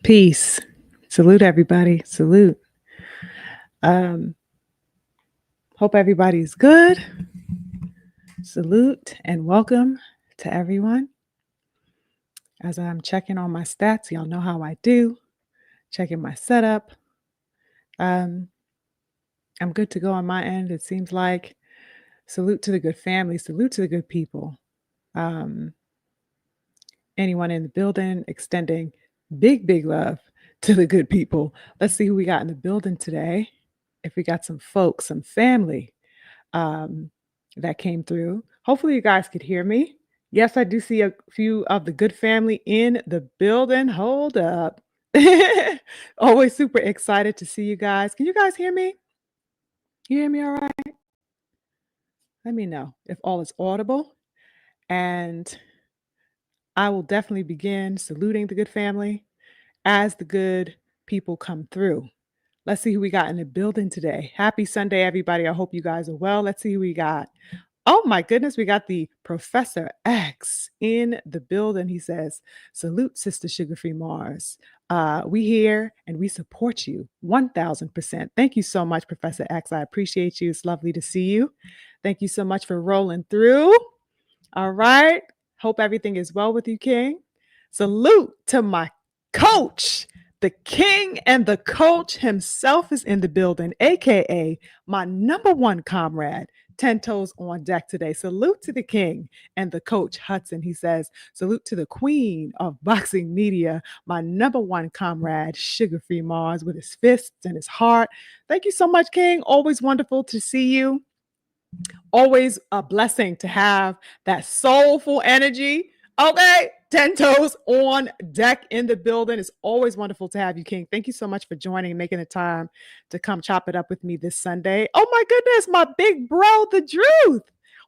Peace. Salute, everybody. Salute. Um, Hope everybody's good. Salute and welcome to everyone. As I'm checking on my stats, y'all know how I do. Checking my setup. I'm good to go on my end. It seems like salute to the good family. Salute to the good people. Anyone in the building, extending big love to the good people. Let's see who we got in the building today. If we got some folks, some family that came through. Hopefully, you guys could hear me. Yes, I do see a few of the good family in the building. Hold up. Always super excited to see you guys. Can you guys hear me? You hear me all right? Let me know if all is audible. And I will definitely begin saluting the good family as the good people come through. Let's see who we got in the building today. Happy Sunday, everybody. I hope you guys are well. Let's see who we got. Oh my goodness, we got the Professor X in the building. He says, salute, Sister SugarFreeMars. We here and we support you 1000%. Thank you so much, Professor X. I appreciate you. It's lovely to see you. Thank you so much for rolling through. All right. Hope everything is well with you, King. Salute to my coach. The king and the coach himself is in the building, aka my number one comrade, 10 toes on deck today. Salute to the king and the coach, Hudson. He says, salute to the queen of boxing media, my number one comrade, Sugar Free Mars, with his fists and his heart. Thank you so much, King. Always wonderful to see you. Always a blessing to have that soulful energy. Okay, 10 toes on deck in the building. It's always wonderful to have you, King. Thank you so much for joining and making the time to come chop it up with me this Sunday. Oh my goodness, my big bro, the Druth.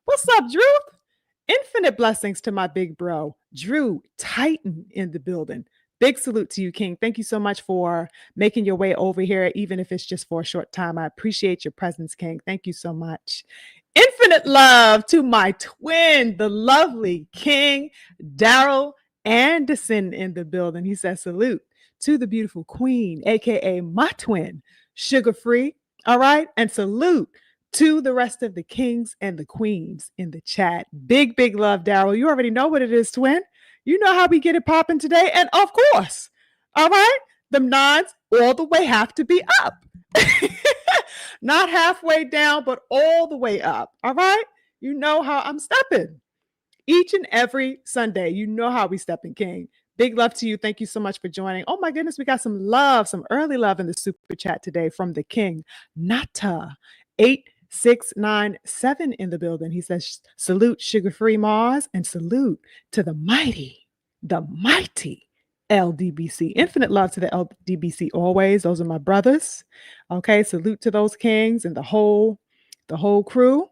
What's up, Druth? Infinite blessings to my big bro, Drew Titan in the building. Big salute to you, King. Thank you so much for making your way over here, even if it's just for a short time. I appreciate your presence, King. Thank you so much. Infinite love to my twin, the lovely King Daryl Anderson in the building. He says, salute to the beautiful queen, aka my twin, Sugar Free. All right. And salute to the rest of the kings and the queens in the chat. Big love, Daryl. You already know what it is, twin. You know how we get it popping today. And of course, all right, the nods all the way have to be up. Not halfway down, but all the way up. All right. You know how I'm stepping each and every Sunday. You know how we stepping, King. Big love to you. Thank you so much for joining. Oh my goodness, we got some love, some early love in the super chat today from the King, Nata 8697 in the building. He says, salute Sugar Free Mars and salute to the mighty LDBC. Infinite love to the LDBC always. Those are my brothers. Okay, salute to those kings and the whole crew.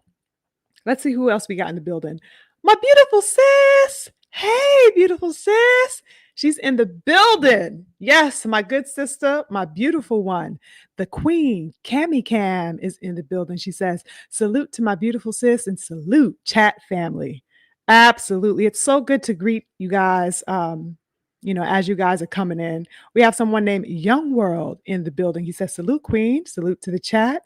Let's see who else we got in the building. My beautiful sis. Hey, beautiful sis. She's in the building. Yes, my good sister, my beautiful one. The queen, Cami Cam, is in the building. She says, salute to my beautiful sis and salute chat family. Absolutely. It's so good to greet you guys. As you guys are coming in, we have someone named Young World in the building. He says, salute, queen. Salute to the chat.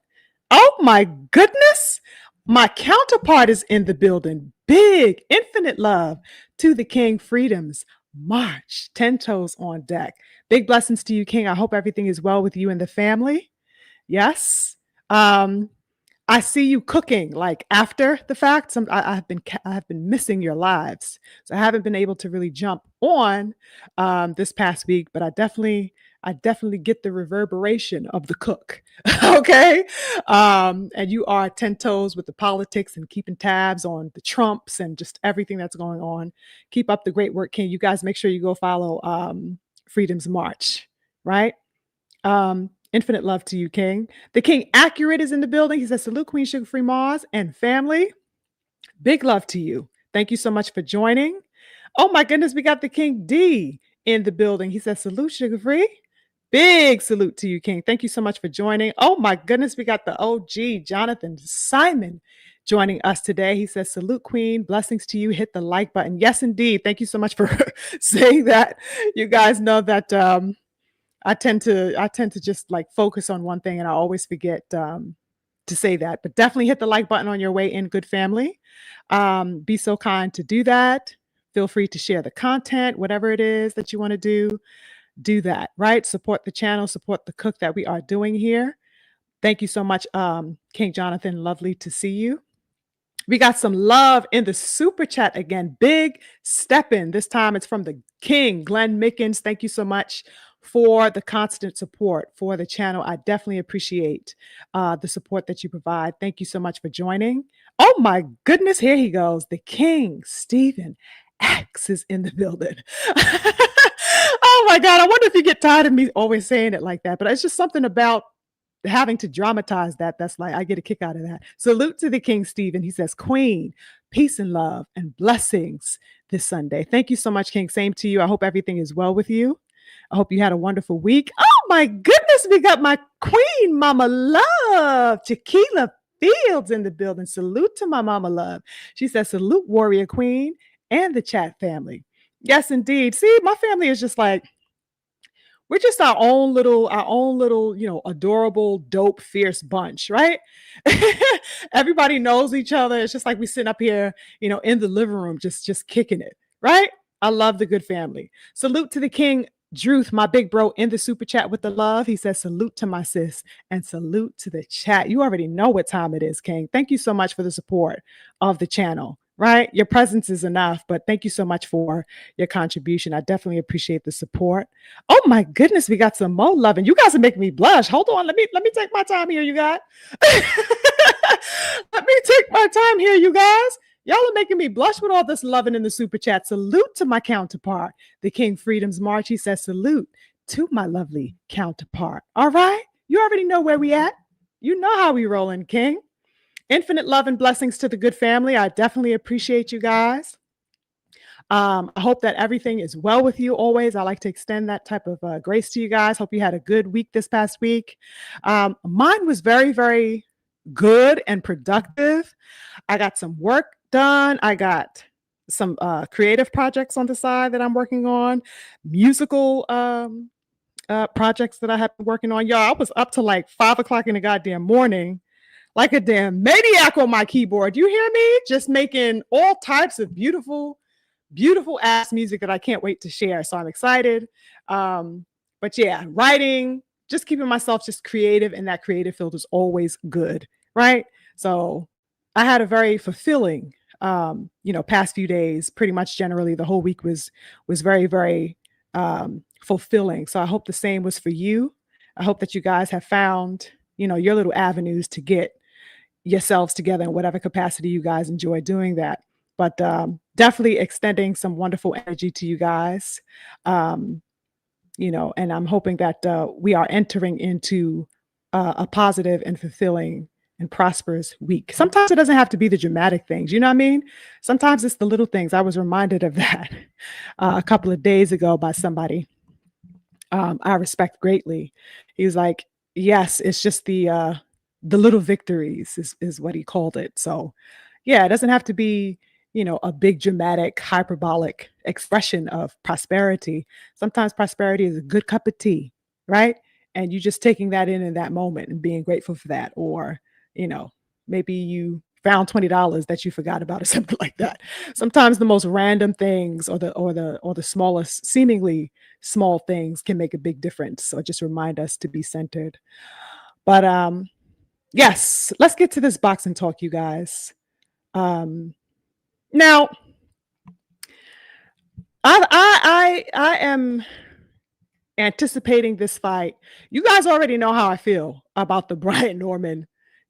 Oh, my goodness. My counterpart is in the building. Big, infinite love to the King Freedom's March. 10 toes on deck. Big blessings to you, King. I hope everything is well with you and the family. Yes. I see you cooking like after the fact. I have been missing your lives, so I haven't been able to really jump on this past week. But I definitely get the reverberation of the cook. Okay, and you are 10 toes with the politics and keeping tabs on the Trumps and just everything that's going on. Keep up the great work, King. You guys make sure you go follow Freedom's March, right? Infinite love to you, King. The King Accurate is in the building. He says, salute, Queen Sugar Free Mars and family. Big love to you. Thank you so much for joining. Oh my goodness, we got the King D in the building. He says, salute, Sugar Free. Big salute to you, King. Thank you so much for joining. Oh my goodness, we got the OG, Jonathan Simon, joining us today. He says, salute, Queen. Blessings to you. Hit the like button. Yes, indeed. Thank you so much for saying that. You guys know that I tend to just like focus on one thing and I always forget to say that. But definitely hit the like button on your way in, good family. Be so kind to do that. Feel free to share the content, whatever it is that you want to do that, right? Support the channel, support the cook that we are doing here. Thank you so much, King Jonathan. Lovely to see you. We got some love in the super chat again. Big step in. This time it's from the King, Glenn Mickens. Thank you so much for the constant support for the channel. I definitely appreciate the support that you provide. Thank you so much for joining. Oh my goodness, here he goes. The King, Stephen X is in the building. Oh my God, I wonder if you get tired of me always saying it like that, but it's just something about having to dramatize that. That's like, I get a kick out of that. Salute to the King, Stephen. He says, Queen, peace and love and blessings this Sunday. Thank you so much, King. Same to you. I hope everything is well with you. I hope you had a wonderful week. Oh my goodness, we got my Queen, Mama Love, Chiquila Fields in the building. Salute to my Mama Love. She says, salute Warrior Queen and the chat family. Yes, indeed. See, my family is just like, we're just our own little, adorable, dope, fierce bunch, right? Everybody knows each other. It's just like we sit up here, in the living room, just kicking it, right? I love the good family. Salute to the King, Druth, my big bro, in the super chat with the love. He says, salute to my sis and salute to the chat. You already know what time it is, King. Thank you so much for the support of the channel. Right? Your presence is enough, but thank you so much for your contribution. I definitely appreciate the support. Oh my goodness, we got some more love, and you guys are making me blush. Hold on, let me take my time here, you guys. Let me take my time here, you guys. Y'all are making me blush with all this loving in the super chat. Salute to my counterpart, the King Freedom's March. He says, salute to my lovely counterpart. All right, you already know where we at. You know how we rolling, King. Infinite love and blessings to the good family. I definitely appreciate you guys. I hope that everything is well with you always. I like to extend that type of grace to you guys. Hope you had a good week this past week. Mine was very, very good and productive. I got some work done. I got some creative projects on the side that I'm working on, musical projects that I have been working on. Y'all, I was up to like 5 o'clock in the goddamn morning, like a damn maniac on my keyboard. You hear me? Just making all types of beautiful, beautiful ass music that I can't wait to share. So I'm excited. But yeah, writing, just keeping myself just creative in that creative field is always good, right? So I had a very fulfilling, past few days. Pretty much generally the whole week was very, very fulfilling. So I hope the same was for you. I hope that you guys have found, your little avenues to get yourselves together in whatever capacity you guys enjoy doing that. But definitely extending some wonderful energy to you guys. And I'm hoping that we are entering into a positive and fulfilling and prosperous week. Sometimes it doesn't have to be the dramatic things, you know what I mean? Sometimes it's the little things. I was reminded of that a couple of days ago by somebody I respect greatly. He was like, yes, it's just the little victories is what he called it. So yeah, it doesn't have to be, a big dramatic hyperbolic expression of prosperity. Sometimes prosperity is a good cup of tea, right? And you just taking that in that moment and being grateful for that. Or, maybe you found $20 that you forgot about or something like that. Sometimes the most random things or the smallest, seemingly small things can make a big difference. So just remind us to be centered. But yes, let's get to this boxing talk, you guys. Now, I am anticipating this fight. You guys already know how I feel about the Brian Norman,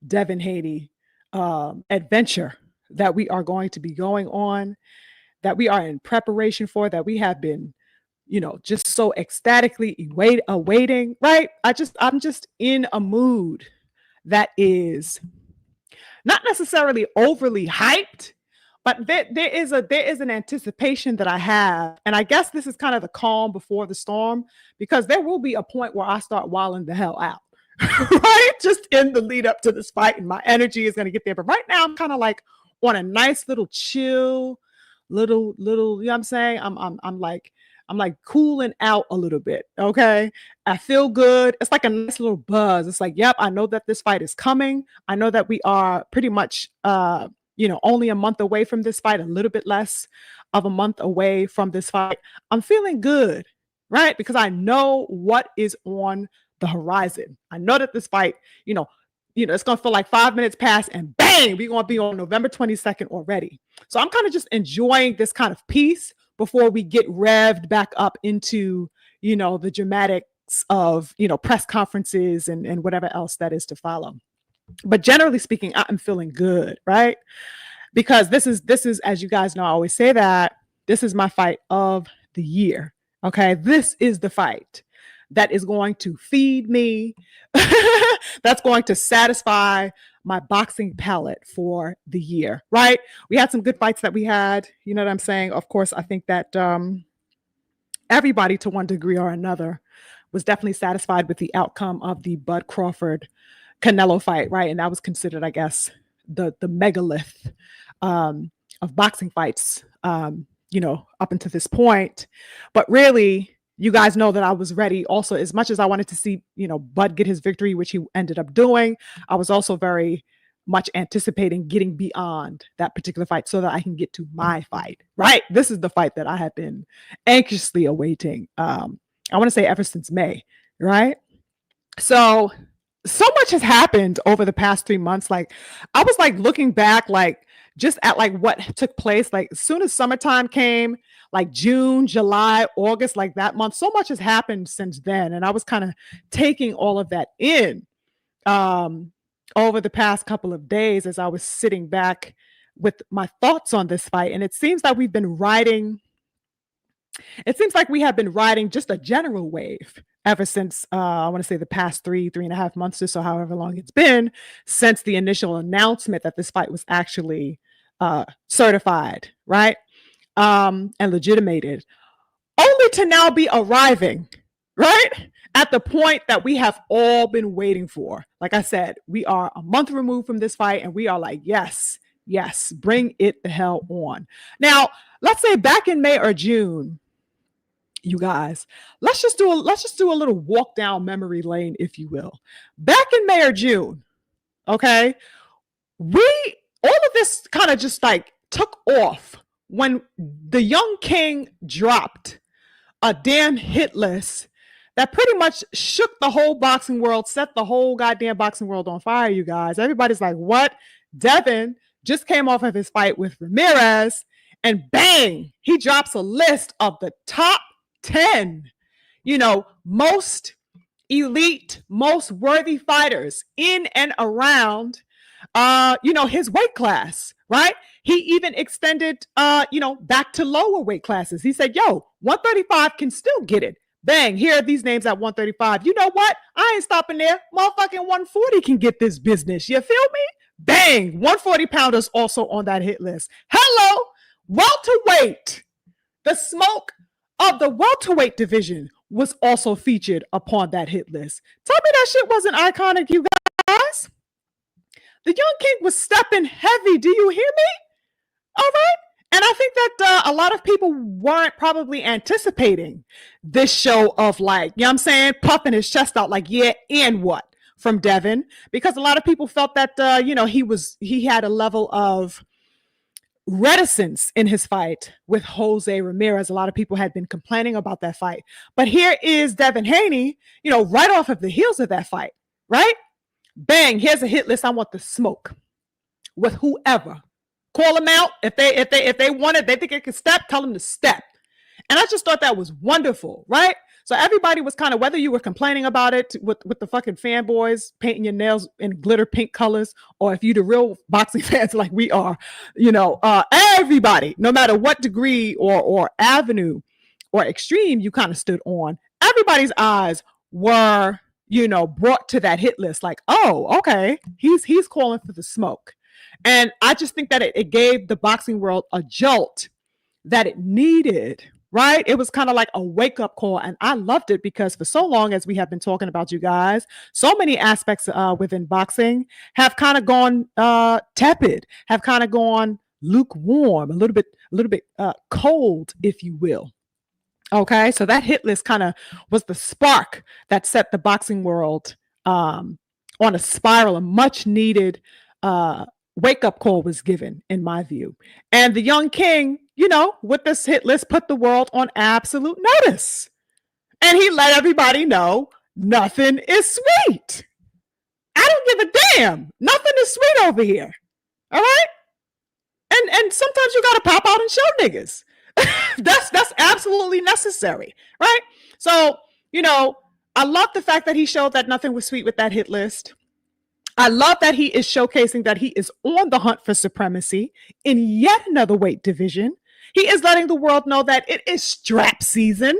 Devin Haney adventure that we are going to be going on, that we are in preparation for, that we have been, just so ecstatically awaiting, right? I'm just in a mood that is not necessarily overly hyped, but there is an anticipation that I have. And I guess this is kind of the calm before the storm, because there will be a point where I start wilding the hell out, right? Just in the lead up to this fight, and my energy is going to get there. But right now I'm kind of like on a nice little chill, little, you know what I'm saying? I'm like, I'm like cooling out a little bit. Okay. I feel good. It's like a nice little buzz. It's like, yep, I know that this fight is coming. I know that we are pretty much, only a month away from this fight, a little bit less of a month away from this fight. I'm feeling good, right? Because I know what is on the horizon. I know that this fight, it's gonna feel like 5 minutes pass and bang, we're gonna be on November 22nd already. So I'm kind of just enjoying this kind of peace before we get revved back up into, the dramatics of, press conferences and whatever else that is to follow. But generally speaking, I'm feeling good, right? Because this is, as you guys know, I always say that this is my fight of the year. Okay. This is the fight that is going to feed me, that's going to satisfy my boxing palate for the year, right? We had some good fights that we had, you know what I'm saying? Of course, I think that everybody to one degree or another was definitely satisfied with the outcome of the Bud Crawford Canelo fight, right? And that was considered, I guess, the megalith of boxing fights, up until this point. But really, you guys know that I was ready also, as much as I wanted to see, Bud get his victory, which he ended up doing. I was also very much anticipating getting beyond that particular fight so that I can get to my fight, right? This is the fight that I have been anxiously awaiting. I want to say ever since May, right? So much has happened over the past 3 months. Like, I was like looking back, like just at like what took place, like as soon as summertime came, like June, July, August, like that month, so much has happened since then. And I was kind of taking all of that in over the past couple of days as I was sitting back with my thoughts on this fight. And it seems like we have been riding just a general wave ever since, I want to say the past 3.5 months or so, however long it's been since the initial announcement that this fight was actually certified, right? And legitimated, only to now be arriving, right? At the point that we have all been waiting for. Like I said, we are a month removed from this fight and we are like, yes, bring it the hell on. Now, let's say back in May or June, you guys, let's just do a little walk down memory lane, if you will. Back in May or June, okay, all of this kind of just like took off when the Young King dropped a damn hit list that pretty much shook the whole boxing world, set the whole goddamn boxing world on fire, you guys. Everybody's like, what? Devin just came off of his fight with Ramirez, and bang, he drops a list of the top 10, most elite, most worthy fighters in and around, his weight class, right? He even extended, back to lower weight classes. He said, 135 can still get it. Bang, here are these names at 135. You know what? I ain't stopping there. Motherfucking 140 can get this business. You feel me? Bang, 140 pounders also on that hit list. Hello, welterweight. The smoke of the welterweight division was also featured upon that hit list. Tell me that shit wasn't iconic, you guys. The Young King was stepping heavy. Do you hear me? All right. And I think that a lot of people weren't probably anticipating this show of like, you know what I'm saying, puffing his chest out like, yeah, and what from Devin? Because a lot of people felt that, he had a level of reticence in his fight with Jose Ramirez. A lot of people had been complaining about that fight. But here is Devin Haney, right off of the heels of that fight, right? Bang, here's a hit list. I want the smoke with whoever. Call them out. If they want it, they think it can step, tell them to step. And I just thought that was wonderful, right? So everybody was kind of, whether you were complaining about it with the fucking fanboys painting your nails in glitter pink colors, or if you the real boxing fans like we are, everybody, no matter what degree or avenue or extreme you kind of stood on, everybody's eyes were, brought to that hit list. Like, oh, okay, he's calling for the smoke. And I just think that it gave the boxing world a jolt that it needed, right? It was kind of like a wake-up call. And I loved it because for so long, as we have been talking about, you guys, so many aspects within boxing have kind of gone tepid, have kind of gone lukewarm, a little bit cold, if you will. Okay, so that hit list kind of was the spark that set the boxing world on a spiral. A much needed wake up call was given, in my view. And the young king, with this hit list, put the world on absolute notice. And he let everybody know nothing is sweet. I don't give a damn. Nothing is sweet over here. All right? And sometimes you gotta pop out and show niggas. That's absolutely necessary, right? So, I love the fact that he showed that nothing was sweet with that hit list. I love that he is showcasing that he is on the hunt for supremacy in yet another weight division. He is letting the world know that it is strap season.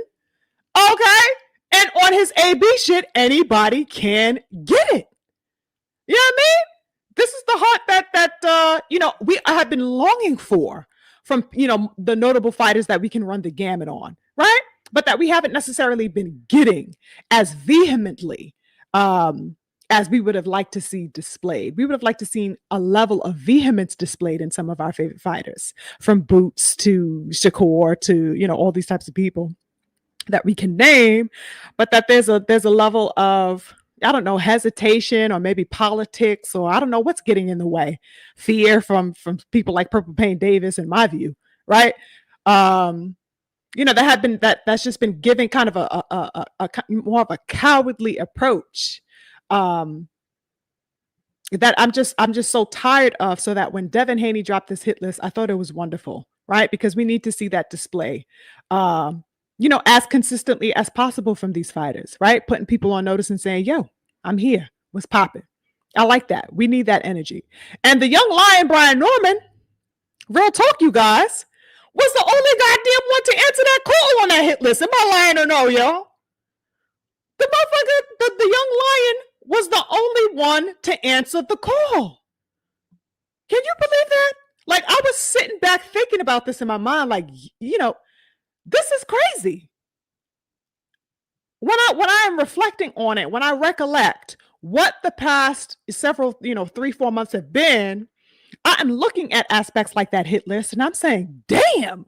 Okay? And on his AB shit, anybody can get it. You know what I mean? This is the heart that we have been longing for from the notable fighters that we can run the gamut on, right? But that we haven't necessarily been getting as vehemently as we would have liked to see displayed. We would have liked to see a level of vehemence displayed in some of our favorite fighters, from Boots to Shakur to all these types of people that we can name, but that there's a level of, I don't know, hesitation or maybe politics, or I don't know what's getting in the way. Fear from people like Purple Pain Davis, in my view, right? That's just been giving kind of a more of a cowardly approach. That I'm just so tired of, so that when Devin Haney dropped this hit list, I thought it was wonderful, right? Because we need to see that display. As consistently as possible from these fighters, right? Putting people on notice and saying, yo, I'm here. What's popping? I like that. We need that energy. And the young lion, Brian Norman, real talk, you guys, was the only goddamn one to answer that call on that hit list. Am I lying or no, y'all? The motherfucker, the young lion was the only one to answer the call. Can you believe that? Like, I was sitting back thinking about this in my mind, like, this is crazy. When I am reflecting on it, when I recollect what the past several, 3-4 months have been, I am looking at aspects like that hit list and I'm saying, damn,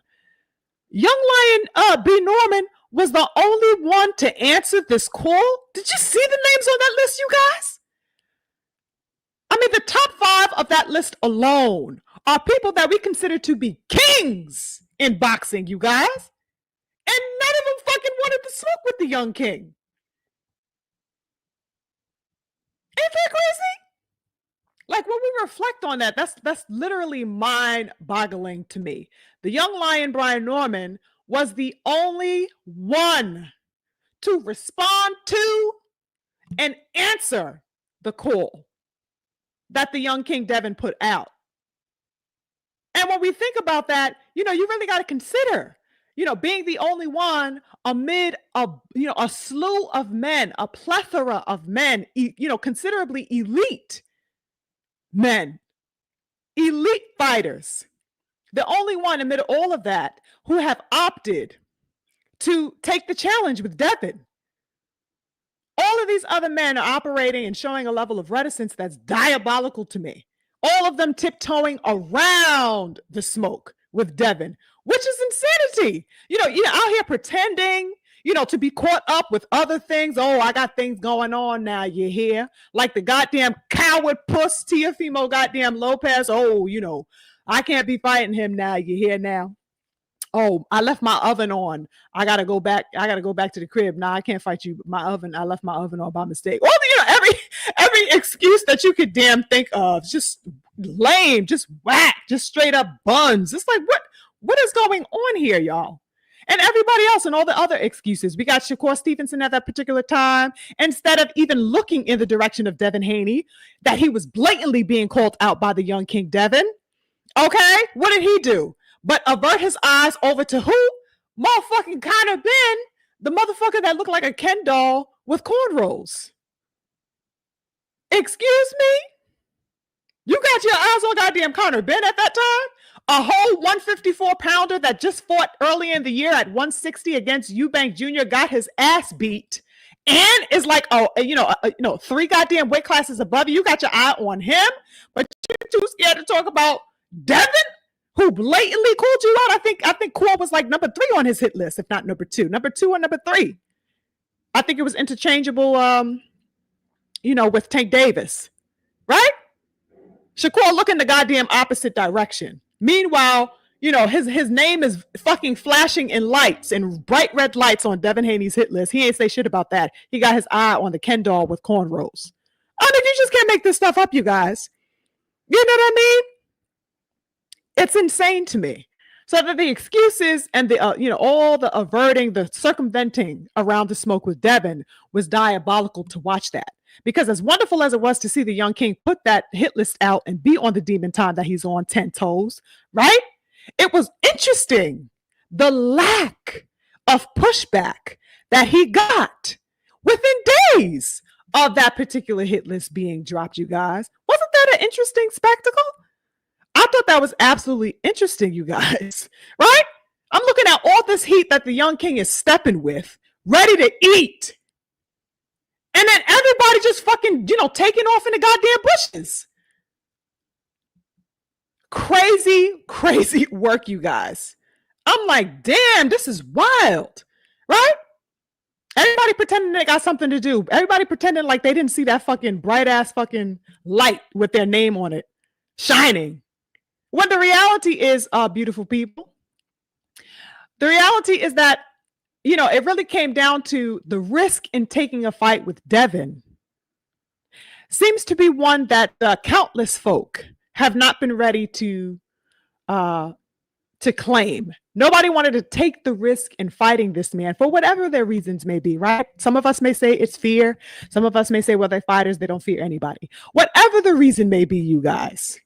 young lion B. Norman was the only one to answer this call. Did you see the names on that list, you guys? I mean, the top 5 of that list alone are people that we consider to be kings in boxing, you guys. And none of them fucking wanted to smoke with the young king. Ain't that crazy? Like, when we reflect on that, that's literally mind-boggling to me. The young lion, Brian Norman, was the only one to respond to and answer the call that the young king Devin put out. And when we think about that, you really got to consider, being the only one amid a slew of men, a plethora of men, considerably elite men, elite fighters, the only one amid all of that who have opted to take the challenge with Devin. All of these other men are operating and showing a level of reticence that's diabolical to me. All of them tiptoeing around the smoke with Devin, which is insanity. You're out here pretending, to be caught up with other things. Oh, I got things going on now, you hear? Like the goddamn coward puss, Teofimo goddamn Lopez. Oh, I can't be fighting him now, you hear now? Oh, I left my oven on. I gotta go back to the crib. Nah, I can't fight you. I left my oven on by mistake. All every excuse that you could damn think of. Just lame, just whack, just straight up buns. It's like, what is going on here, y'all? And everybody else and all the other excuses. We got Shakur Stevenson at that particular time. Instead of even looking in the direction of Devin Haney, that he was blatantly being called out by the young King Devin. Okay, what did he do? But avert his eyes over to who? Motherfucking Conor Ben, the motherfucker that looked like a Ken doll with cornrows. Excuse me? You got your eyes on goddamn Conor Ben at that time? A whole 154-pounder that just fought early in the year at 160 against Eubank Jr. got his ass beat and is like, 3 goddamn weight classes above you. You got your eye on him, but you're too scared to talk about Devin, who blatantly called you out. I think Core was like number 3 on his hit list, if not number 2. Number 2 or number 3. I think it was interchangeable, with Tank Davis, right? Shakur look in the goddamn opposite direction. Meanwhile, his name is fucking flashing in lights and bright red lights on Devin Haney's hit list. He ain't say shit about that. He got his eye on the Ken doll with cornrows. I mean, you just can't make this stuff up, you guys. You know what I mean? It's insane to me. So that the excuses and the all the averting, the circumventing around the smoke with Devin was diabolical to watch that. Because as wonderful as it was to see the young king put that hit list out and be on the demon time that he's on 10 toes, right? It was interesting the lack of pushback that he got within days of that particular hit list being dropped, you guys. Wasn't that an interesting spectacle? I thought that was absolutely interesting, you guys, right? I'm looking at all this heat that the young king is stepping with, ready to eat. And then everybody just fucking, taking off in the goddamn bushes. Crazy, crazy work, you guys. I'm like, damn, this is wild, right? Everybody pretending they got something to do. Everybody pretending like they didn't see that fucking bright ass fucking light with their name on it shining. When the reality is, beautiful people, the reality is that, it really came down to the risk in taking a fight with Devin seems to be one that countless folk have not been ready to claim. Nobody wanted to take the risk in fighting this man for whatever their reasons may be, right? Some of us may say it's fear. Some of us may say, well, they're fighters. They don't fear anybody. Whatever the reason may be, you guys,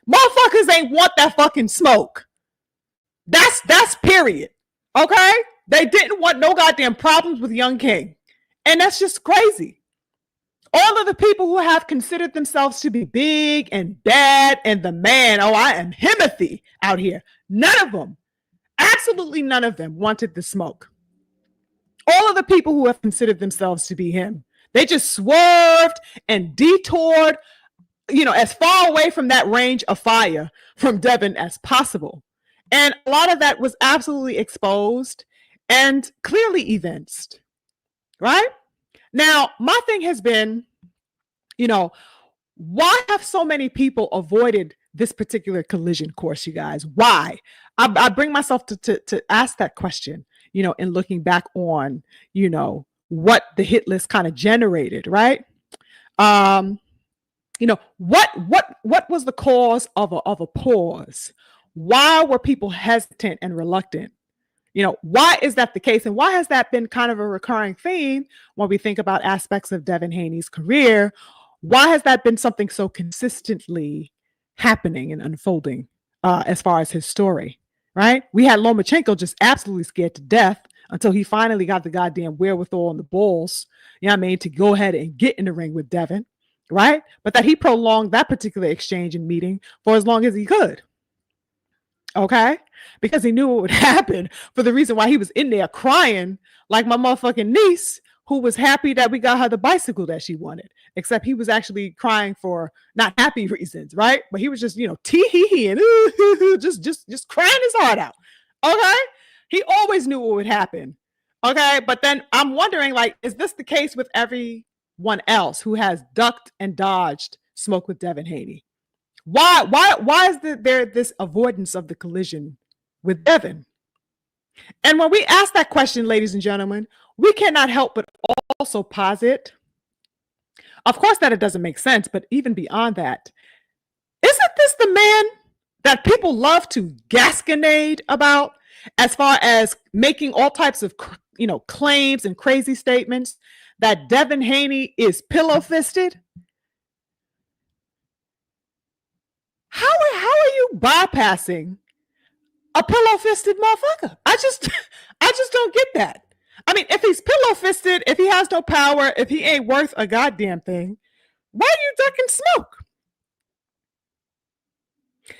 motherfuckers ain't want that fucking smoke. That's period. Okay? They didn't want no goddamn problems with Young King. And that's just crazy. All of the people who have considered themselves to be big and bad and the man, I am Himothy out here. None of them, absolutely none of them wanted the smoke. All of the people who have considered themselves to be him, they just swerved and detoured, as far away from that range of fire from Devin as possible. And a lot of that was absolutely exposed and clearly evinced, right? Now, my thing has been, why have so many people avoided this particular collision course, you guys? Why? I bring myself to ask that question, in looking back on, what the hit list kind of generated, right? What was the cause of a pause? Why were people hesitant and reluctant? Why is that the case? And why has that been kind of a recurring theme when we think about aspects of Devin Haney's career? Why has that been something so consistently happening and unfolding as far as his story, right? We had Lomachenko just absolutely scared to death until he finally got the goddamn wherewithal and the balls, to go ahead and get in the ring with Devin, right? But that he prolonged that particular exchange and meeting for as long as he could. Okay, because he knew what would happen, for the reason why he was in there crying like my motherfucking niece, who was happy that we got her the bicycle that she wanted, except he was actually crying for not happy reasons, right? But he was just, tee-hee-hee and just crying his heart out. Okay, he always knew what would happen. Okay, but then I'm wondering, like, is this the case with everyone else who has ducked and dodged smoke with Devin Haney? Why is there this avoidance of the collision with Devin? And when we ask that question, ladies and gentlemen, we cannot help but also posit, of course, that it doesn't make sense, but even beyond that, isn't this the man that people love to gasconade about as far as making all types of, claims and crazy statements that Devin Haney is pillow-fisted? How are you bypassing a pillow-fisted motherfucker? I just don't get that. I mean, if he's pillow-fisted, if he has no power, if he ain't worth a goddamn thing, why are you ducking smoke?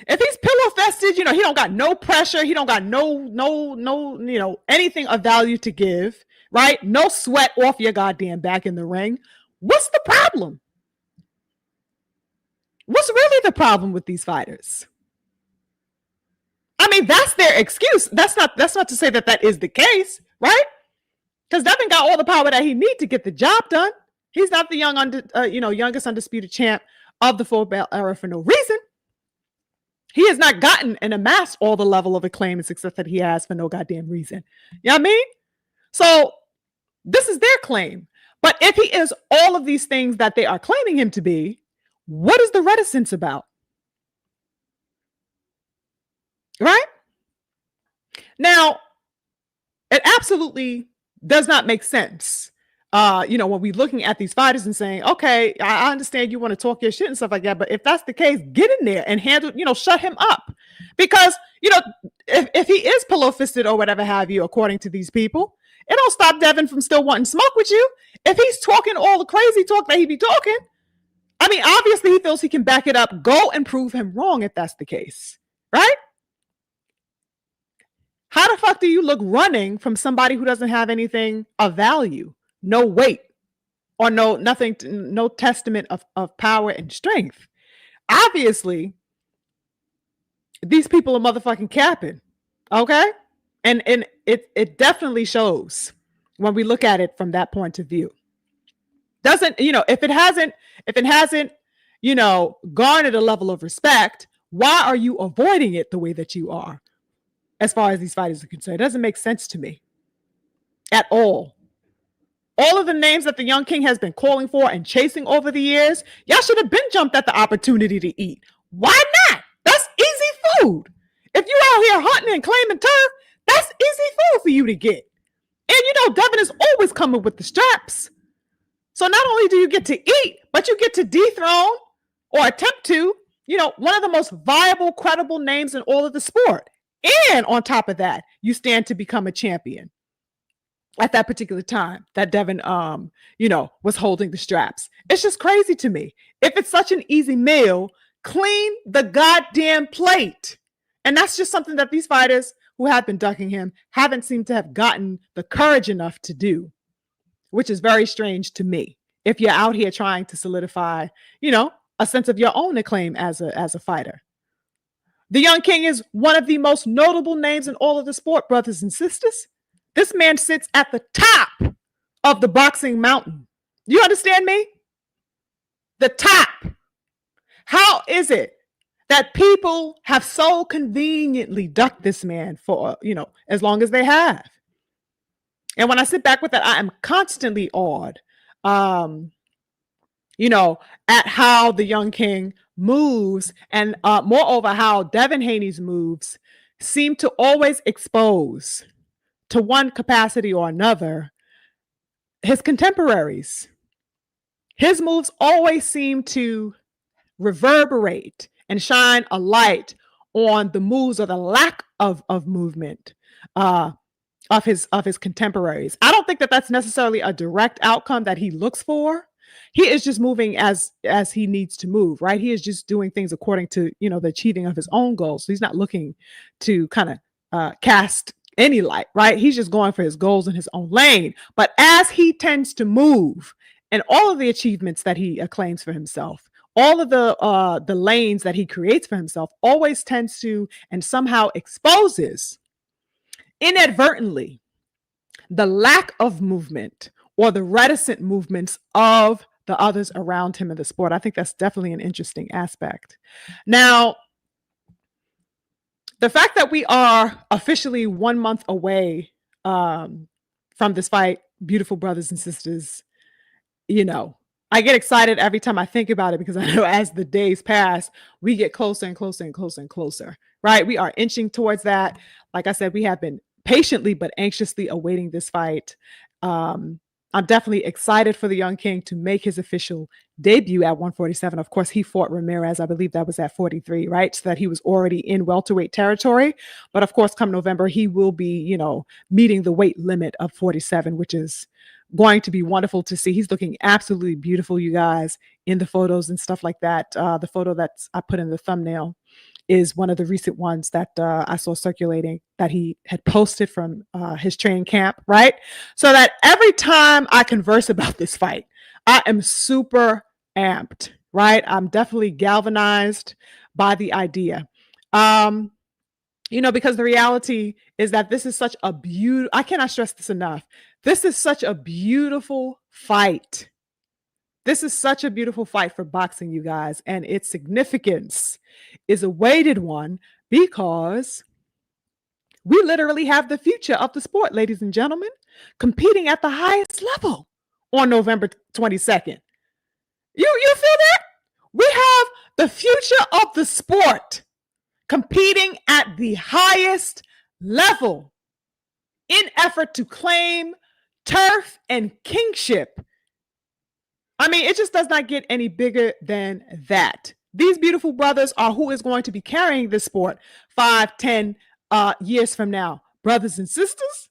If he's pillow-fisted, he don't got no pressure, he don't got no, anything of value to give, right? No sweat off your goddamn back in the ring. What's the problem? What's really the problem with these fighters? I mean, that's their excuse. That's not to say that that is the case, right? Because Devin got all the power that he needs to get the job done. He's not the youngest undisputed champ of the full belt era for no reason. He has not gotten and amassed all the level of acclaim and success that he has for no goddamn reason. You know what I mean? So this is their claim. But if he is all of these things that they are claiming him to be, what is the reticence about? Right? Now, it absolutely does not make sense. When we're looking at these fighters and saying, okay, I understand you want to talk your shit and stuff like that, but if that's the case, get in there and handle, shut him up. Because, if he is pillow-fisted or whatever have you, according to these people, it don't stop Devin from still wanting smoke with you. If he's talking all the crazy talk that he be talking, I mean, obviously he feels he can back it up. Go and prove him wrong if that's the case, right? How the fuck do you look running from somebody who doesn't have anything of value, no weight, or no testament of power and strength? Obviously, these people are motherfucking capping, okay? And it definitely shows when we look at it from that point of view. Doesn't, if it hasn't, garnered a level of respect, why are you avoiding it the way that you are? As far as these fighters are concerned, it doesn't make sense to me at all. All of the names that the Young King has been calling for and chasing over the years, y'all should have been jumped at the opportunity to eat. Why not? That's easy food. If you're out here hunting and claiming turf, that's easy food for you to get. And Devin is always coming with the straps. So not only do you get to eat, but you get to dethrone or attempt to, one of the most viable, credible names in all of the sport. And on top of that, you stand to become a champion at that particular time that Devin, was holding the straps. It's just crazy to me. If it's such an easy meal, clean the goddamn plate. And that's just something that these fighters who have been ducking him haven't seemed to have gotten the courage enough to do, which is very strange to me. If you're out here trying to solidify, a sense of your own acclaim as a fighter. The Young King is one of the most notable names in all of the sport, brothers and sisters. This man sits at the top of the boxing mountain. You understand me? The top. How is it that people have so conveniently ducked this man for, as long as they have? And when I sit back with that, I am constantly awed, at how the Young King moves, and moreover, how Devin Haney's moves seem to always expose, to one capacity or another, his contemporaries. His moves always seem to reverberate and shine a light on the moves or the lack of movement of his contemporaries. I don't think that that's necessarily a direct outcome that he looks for. He is just moving as he needs to move, right? He is just doing things according to, the achieving of his own goals. So he's not looking to kind of cast any light, right? He's just going for his goals in his own lane. But as he tends to move, and all of the achievements that he claims for himself, all of the lanes that he creates for himself, always tends to and somehow exposes inadvertently the lack of movement or the reticent movements of the others around him in the sport. I think that's definitely an interesting aspect. Now, the fact that we are officially 1 month away from this fight, beautiful brothers and sisters, I get excited every time I think about it, because I know as the days pass, we get closer and closer and closer and closer, right? We are inching towards that. Like I said, we have been patiently but anxiously awaiting this fight. I'm definitely excited for the Young King to make his official debut at 147. Of course, he fought Ramirez. I believe that was at 43, right? So that he was already in welterweight territory. But of course, come November, he will be, meeting the weight limit of 47, which is going to be wonderful to see. He's looking absolutely beautiful, you guys, in the photos and stuff like that. The photo that I put in the thumbnail is one of the recent ones that I saw circulating that he had posted from his training camp, right? So that every time I converse about this fight, I am super amped, right? I'm definitely galvanized by the idea. Because the reality is that this is such a beautiful, I cannot stress this enough. This is such a beautiful fight. This is such a beautiful fight for boxing, you guys, and its significance is a weighted one because we literally have the future of the sport, ladies and gentlemen, competing at the highest level on November 22nd. You feel that? We have the future of the sport competing at the highest level in effort to claim turf and kingship. I mean, it just does not get any bigger than that. These beautiful brothers are who is going to be carrying this sport 5, 10 years from now. Brothers and sisters,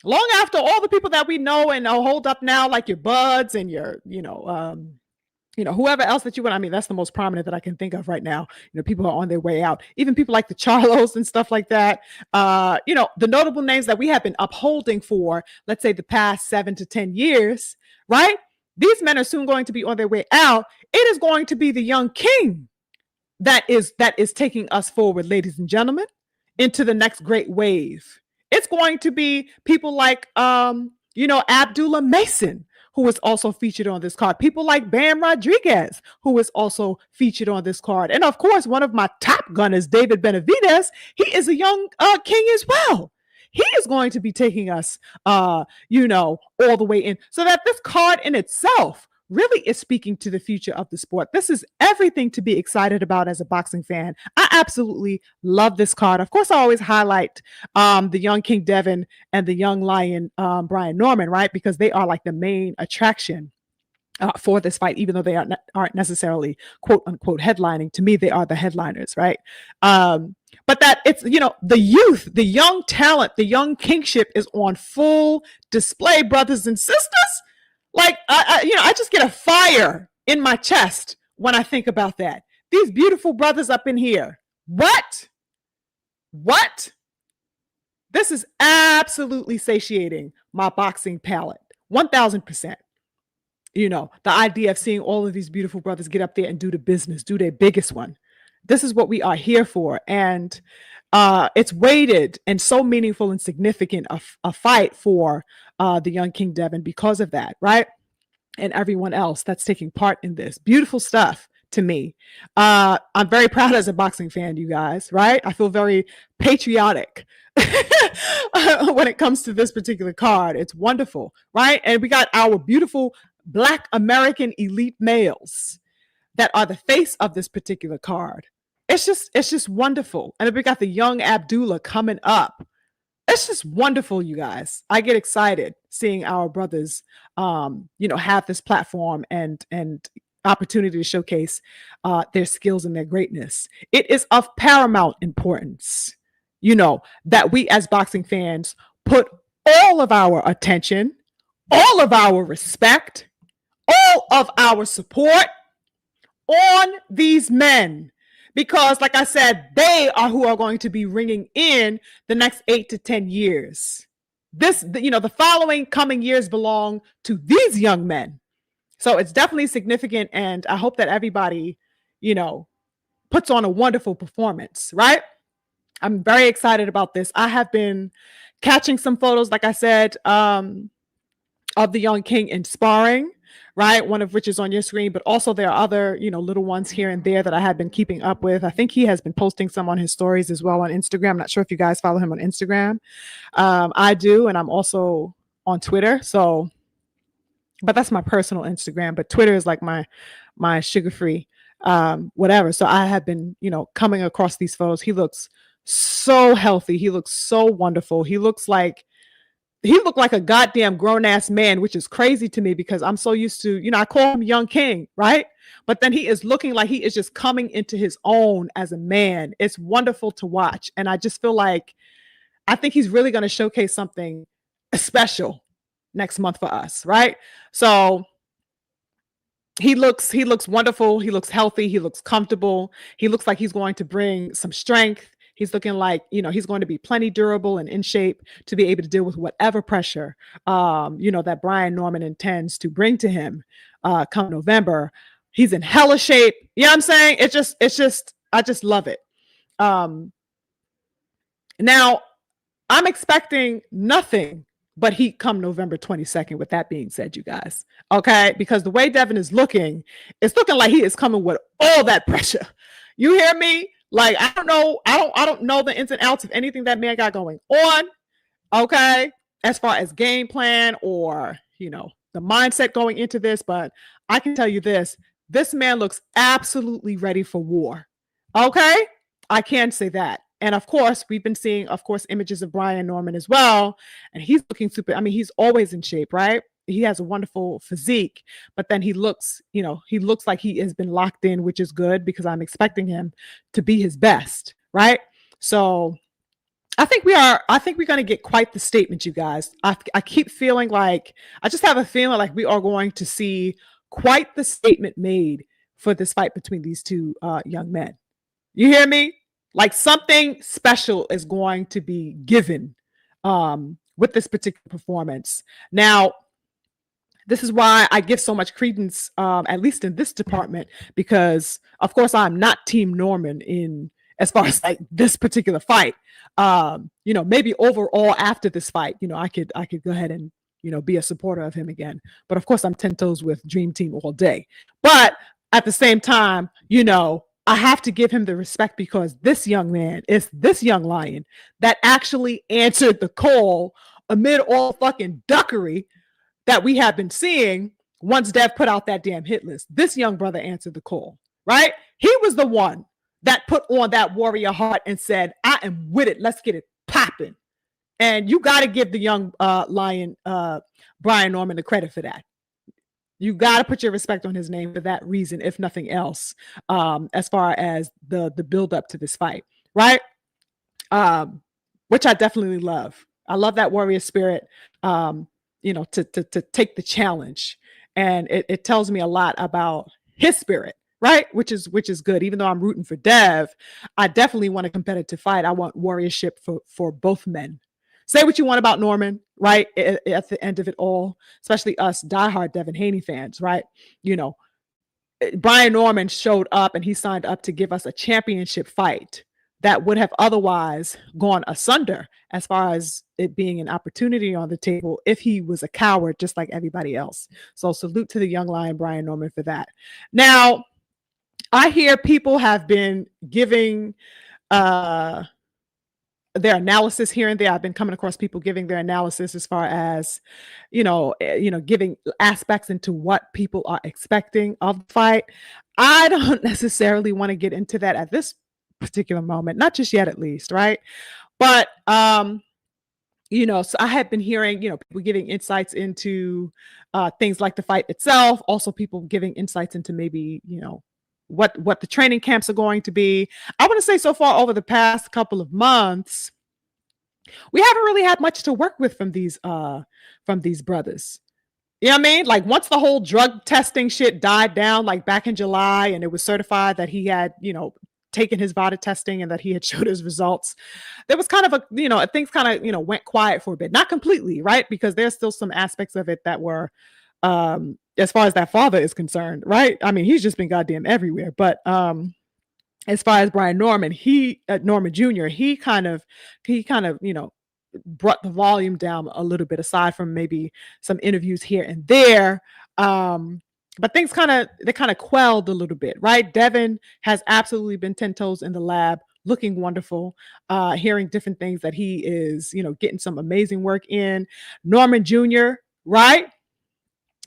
long after all the people that we know and hold up now, like your Buds and your, whoever else that you want. I mean, that's the most prominent that I can think of right now. People are on their way out. Even people like the Charlos and stuff like that. The notable names that we have been upholding for, let's say, the past 7 to 10 years, right? These men are soon going to be on their way out. It is going to be the young king that is taking us forward, ladies and gentlemen, into the next great wave. It's going to be people like, Abdullah Mason, who is also featured on this card. People like Bam Rodriguez, who is also featured on this card. And of course, one of my top gunners, David Benavidez, he is a young king as well. He is going to be taking us, all the way in. So that this card in itself really is speaking to the future of the sport. This is everything to be excited about as a boxing fan. I absolutely love this card. Of course, I always highlight the young King Devin and the young lion Brian Norman, right? Because they are like the main attraction for this fight, even though they aren't necessarily quote unquote headlining. To me, they are the headliners, right? But that it's, the youth, the young talent, the young kingship is on full display, brothers and sisters. Like, I just get a fire in my chest when I think about that. These beautiful brothers up in here. What? This is absolutely satiating my boxing palate. 1000%. The idea of seeing all of these beautiful brothers get up there and do the business, do their biggest one. This is what we are here for. And it's weighted and so meaningful and significant a fight for the young King Devin because of that, right? And everyone else that's taking part in this. Beautiful stuff to me. I'm very proud as a boxing fan, you guys, right? I feel very patriotic when it comes to this particular card. It's wonderful, right? And we got our beautiful Black American elite males that are the face of this particular card. It's just wonderful. And then we got the young Abdullah coming up. It's just wonderful, you guys. I get excited seeing our brothers, have this platform and opportunity to showcase their skills and their greatness. It is of paramount importance, that we as boxing fans put all of our attention, all of our respect, all of our support on these men. Because, like I said, they are who are going to be ringing in the next 8 to 10 years. The following coming years belong to these young men. So it's definitely significant. And I hope that everybody, puts on a wonderful performance, right? I'm very excited about this. I have been catching some photos, like I said, of the young king in sparring, right? One of which is on your screen, but also there are other, little ones here and there that I have been keeping up with. I think he has been posting some on his stories as well on Instagram. I'm not sure if you guys follow him on Instagram. I do, and I'm also on Twitter. So, but that's my personal Instagram, but Twitter is like my sugar-free, whatever. So I have been, coming across these photos. He looks so healthy. He looks so wonderful. He looked like a goddamn grown-ass man, which is crazy to me because I'm so used to, I call him Young King, right? But then he is looking like he is just coming into his own as a man. It's wonderful to watch. And I just feel like, I think he's really going to showcase something special next month for us, right? So he looks wonderful. He looks healthy. He looks comfortable. He looks like he's going to bring some strength. He's looking like, he's going to be plenty durable and in shape to be able to deal with whatever pressure, that Brian Norman intends to bring to him come November. He's in hella shape. You know what I'm saying? I just love it. Now, I'm expecting nothing but heat come November 22nd, with that being said, you guys. Okay? Because the way Devin is looking, it's looking like he is coming with all that pressure. You hear me? Like, I don't know. I don't know the ins and outs of anything that man got going on. Okay? As far as game plan or, the mindset going into this, but I can tell you this man looks absolutely ready for war. Okay? I can say that. And of course, we've been seeing, of course, images of Brian Norman as well. And he's looking super. I mean, he's always in shape, right? He has a wonderful physique, but then he looks like he has been locked in, which is good because I'm expecting him to be his best, right? So I think we're going to get quite the statement, you guys. I keep feeling like, I just have a feeling like we are going to see quite the statement made for this fight between these two young men. You hear me? Like, something special is going to be given with this particular performance. Now, this is why I give so much credence, at least in this department, because of course I'm not Team Norman in as far as like this particular fight. Maybe overall after this fight, I could go ahead and be a supporter of him again. But of course I'm 10 toes with Dream Team all day. But at the same time, I have to give him the respect because this young man is this young lion that actually answered the call amid all fucking duckery that we have been seeing once Dev put out that damn hit list. This young brother answered the call, right? He was the one that put on that warrior heart and said, I am with it. Let's get it popping. And you got to give the young lion, Brian Norman, the credit for that. You got to put your respect on his name for that reason, if nothing else, as far as the build up to this fight, right? Which I definitely love. I love that warrior spirit. To take the challenge, and it tells me a lot about his spirit, right? Which is good. Even though I'm rooting for Dev, I definitely want a competitive fight. I want warriorship for both men. Say what you want about Norman, right? At the end of it all, especially us diehard Devin Haney fans, right? Brian Norman showed up and he signed up to give us a championship fight that would have otherwise gone asunder as far as it being an opportunity on the table if he was a coward just like everybody else. So salute to the young lion Brian Norman for that. Now, I hear people have been giving their analysis here and there. I've been coming across people giving their analysis as far as, giving aspects into what people are expecting of the fight. I don't necessarily want to get into that at this particular moment, not just yet, at least, right? But so I have been hearing people giving insights into things like the fight itself, also people giving insights into maybe what the training camps are going to be. I want to say so far over the past couple of months, we haven't really had much to work with from these brothers. You know what I mean? Like, once the whole drug testing shit died down, like back in July, and it was certified that he had taken his VADA testing and that he had showed his results, there was kind of things kind of went quiet for a bit. Not completely, right? Because there's still some aspects of it that were as far as that father is concerned, right? I mean, he's just been goddamn everywhere. But as far as Brian Norman, Norman Jr., he kind of brought the volume down a little bit, aside from maybe some interviews here and there. But things kind of quelled a little bit, right? Devin has absolutely been 10 toes in the lab, looking wonderful, hearing different things that he is, getting some amazing work in. Norman Jr., right?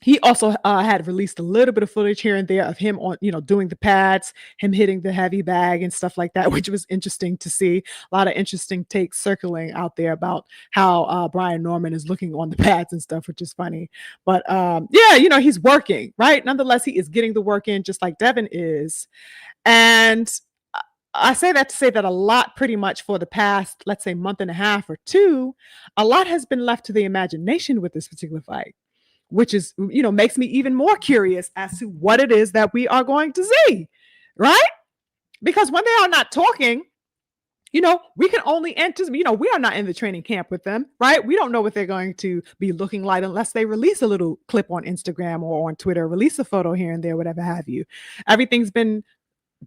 He also had released a little bit of footage here and there of him on, doing the pads, him hitting the heavy bag and stuff like that, which was interesting to see. A lot of interesting takes circling out there about how Brian Norman is looking on the pads and stuff, which is funny. But he's working, right? Nonetheless, he is getting the work in just like Devin is. And I say that to say that a lot, pretty much for the past, let's say, month and a half or two, a lot has been left to the imagination with this particular fight, which is, makes me even more curious as to what it is that we are going to see, right? Because when they are not talking, we can only enter, we are not in the training camp with them, right? We don't know what they're going to be looking like unless they release a little clip on Instagram or on Twitter, release a photo here and there, whatever have you. Everything's been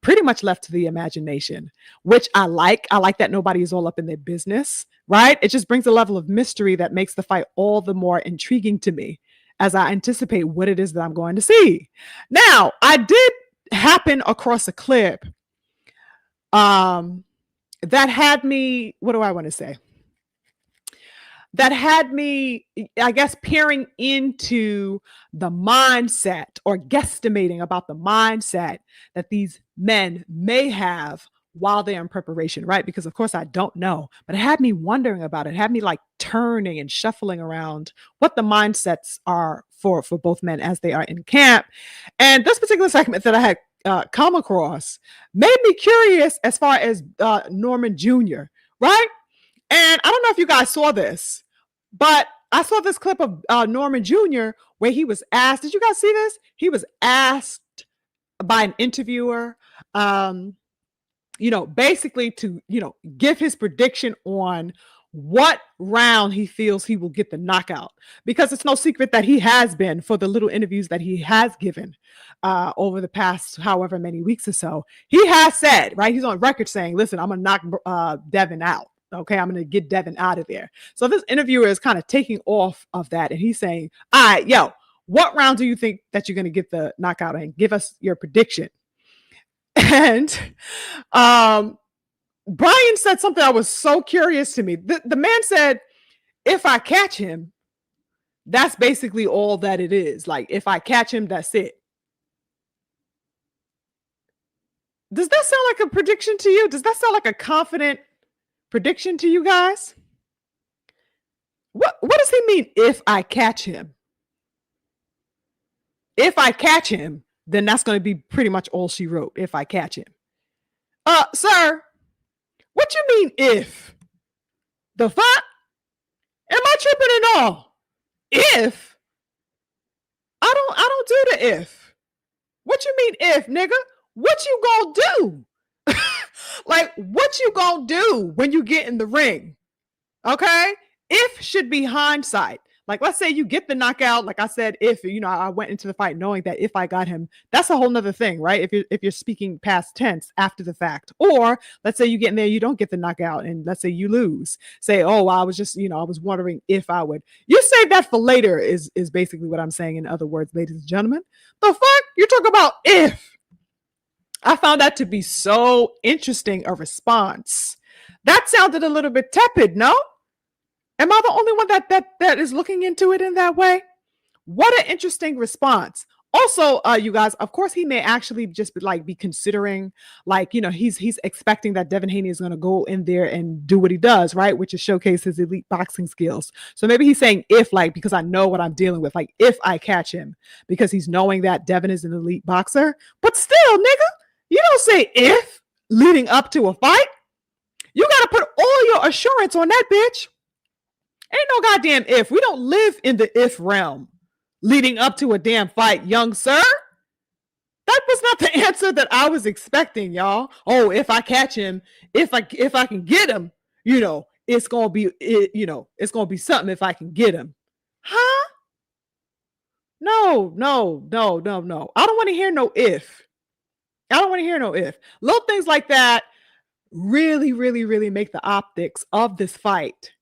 pretty much left to the imagination, which I like. I like that nobody is all up in their business, right? It just brings a level of mystery that makes the fight all the more intriguing to me as I anticipate what it is that I'm going to see. Now, I did happen across a clip um, that had me, what do I want to say? That had me, I guess, peering into the mindset or guesstimating about the mindset that these men may have while they're in preparation, right? Because, of course, I don't know, but it had me wondering about it, it had me like turning and shuffling around what the mindsets are for both men as they are in camp. And this particular segment that I had come across made me curious as far as Norman Jr., right? And I don't know if you guys saw this, but I saw this clip of Norman Jr. where he was asked, did you guys see this? He was asked by an interviewer, basically to, give his prediction on what round he feels he will get the knockout. Because it's no secret that he has been, for the little interviews that he has given over the past however many weeks or so, he has said, right, he's on record saying, listen, I'm going to knock Devin out. Okay, I'm going to get Devin out of there. So this interviewer is kind of taking off of that, and he's saying, all right, yo, what round do you think that you're going to get the knockout in? Give us your prediction. And Brian said something that was so curious to me. The man said, if I catch him, that's basically all that it is. Like, if I catch him, that's it. Does that sound like a prediction to you? Does that sound like a confident prediction to you guys? What does he mean, if I catch him? If I catch him, then that's going to be pretty much all she wrote. If I catch him. Sir, what you mean if? The fuck? Am I tripping at all? If? I don't do the if. What you mean if, nigga? What you gonna do? Like, what you gonna do when you get in the ring? Okay? If should be hindsight. Like, let's say you get the knockout. Like I said, if, I went into the fight knowing that if I got him, that's a whole nother thing, right? If you're speaking past tense after the fact. Or let's say you get in there, you don't get the knockout, and let's say you lose. Say, oh, I was just, I was wondering if I would. You save that for later is basically what I'm saying. In other words, ladies and gentlemen, the fuck? You talk about if. I found that to be so interesting a response. That sounded a little bit tepid, no? Am I the only one that is looking into it in that way? What an interesting response. Also, you guys, of course, he may actually just be considering, he's expecting that Devin Haney is going to go in there and do what he does, right? Which is showcase his elite boxing skills. So maybe he's saying if, because I know what I'm dealing with, if I catch him, because he's knowing that Devin is an elite boxer. But still, nigga, you don't say if leading up to a fight. You got to put all your assurance on that bitch. Ain't no goddamn if. We don't live in the if realm leading up to a damn fight, young sir. That was not the answer that I was expecting, y'all. Oh, if I catch him, if I can get him, it's gonna be it's gonna be something if I can get him. Huh? No. I don't want to hear no if. I don't want to hear no if. Little things like that really, really, really make the optics of this fight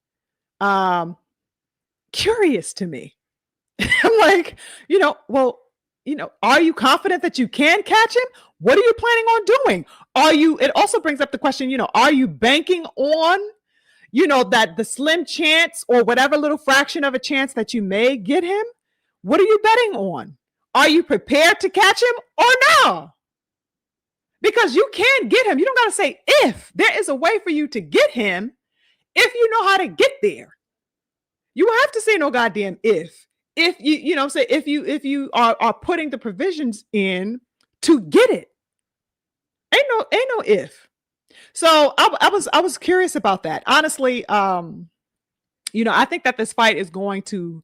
curious to me. I'm like, are you confident that you can catch him? What are you planning on doing? It also brings up the question, are you banking on, that the slim chance or whatever little fraction of a chance that you may get him? What are you betting on? Are you prepared to catch him or no? Because you can get him. You don't got to say if. There is a way for you to get him if you know how to get there. You don't have to say no goddamn if. If if you are putting the provisions in to get it. Ain't no if. So I was curious about that. Honestly, I think that this fight is going to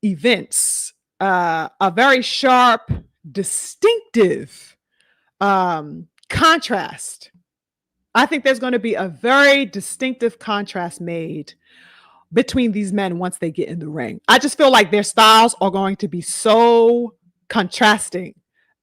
evince a very sharp, distinctive contrast. I think there's going to be a very distinctive contrast made between these men once they get in the ring. I just feel like their styles are going to be so contrasting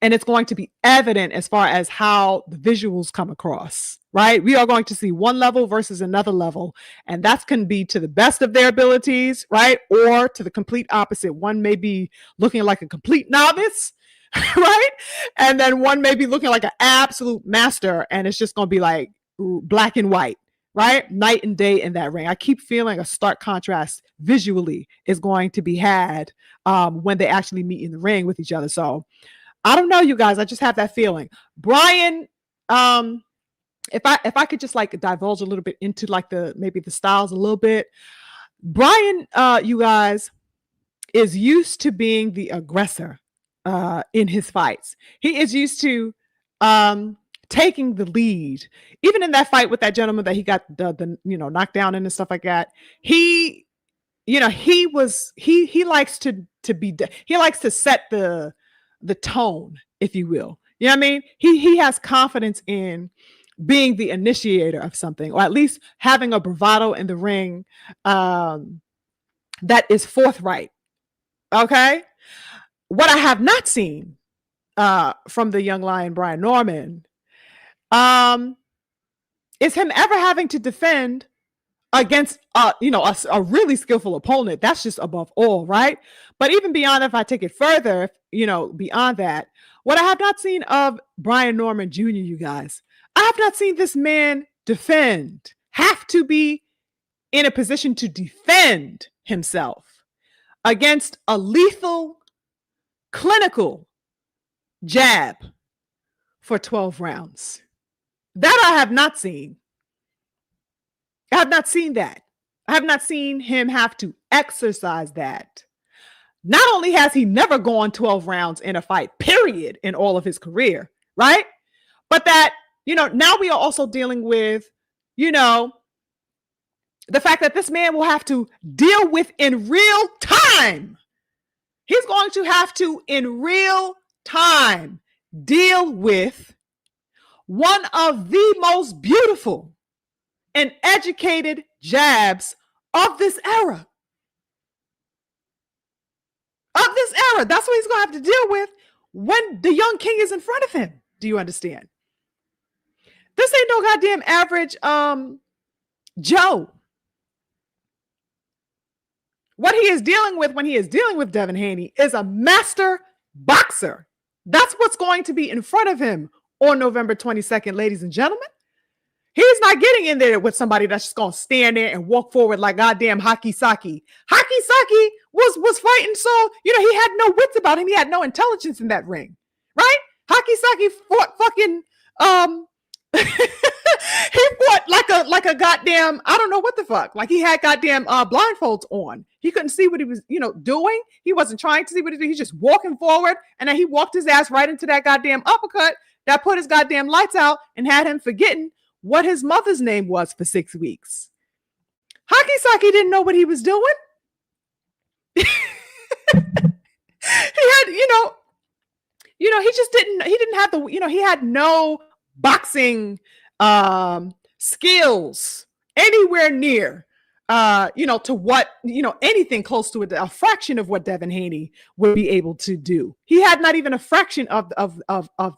And it's going to be evident as far as how the visuals come across, right? We are going to see one level versus another level, and that can be to the best of their abilities, right? Or to the complete opposite. One may be looking like a complete novice, right? And then one may be looking like an absolute master, and it's just going to be like black and white, right? Night and day in that ring. I keep feeling a stark contrast visually is going to be had when they actually meet in the ring with each other. So I don't know, you guys. I just have that feeling. Brian, if I could just like divulge a little bit into like maybe the styles a little bit. Brian, you guys, is used to being the aggressor in his fights. He is used to taking the lead. Even in that fight with that gentleman that he got the knocked down and stuff like that. He likes to set the tone, if you will. You know what I mean? He has confidence in being the initiator of something, or at least having a bravado in the ring that is forthright. Okay? What I have not seen from the young lion Brian Norman is him ever having to defend against a really skillful opponent. That's just above all, right? But even beyond, if I take it further, beyond that, what I have not seen of Brian Norman Jr., you guys, I have not seen this man have to be in a position to defend himself against a lethal, clinical jab for 12 rounds. That I have not seen. I have not seen that. I have not seen him have to exercise that. Not only has he never gone 12 rounds in a fight, period, in all of his career, right? But that, now we are also dealing with, the fact that this man will have to deal with in real time. He's going to have to, in real time, deal with one of the most beautiful and educated jabs of this era. That's what he's going to have to deal with when the young king is in front of him. Do you understand? This ain't no goddamn average Joe. What he is dealing with when he is dealing with Devin Haney is a master boxer. That's what's going to be in front of him on November 22nd, ladies and gentlemen. He's not getting in there with somebody that's just going to stand there and walk forward like goddamn Haki Saki. Haki Saki was fighting, so, he had no wits about him. He had no intelligence in that ring, right? Haki Saki fought fucking, he fought like a goddamn, I don't know what the fuck. Like he had goddamn blindfolds on. He couldn't see what he was, doing. He wasn't trying to see what he did. He's just walking forward, and then he walked his ass right into that goddamn uppercut that put his goddamn lights out and had him forgetting what his mother's name was for 6 weeks. Haki Saki didn't know what he was doing. He had, he just didn't, he didn't have the, he had no boxing skills anywhere near, to what, anything close to a fraction of what Devin Haney would be able to do. He had not even a fraction of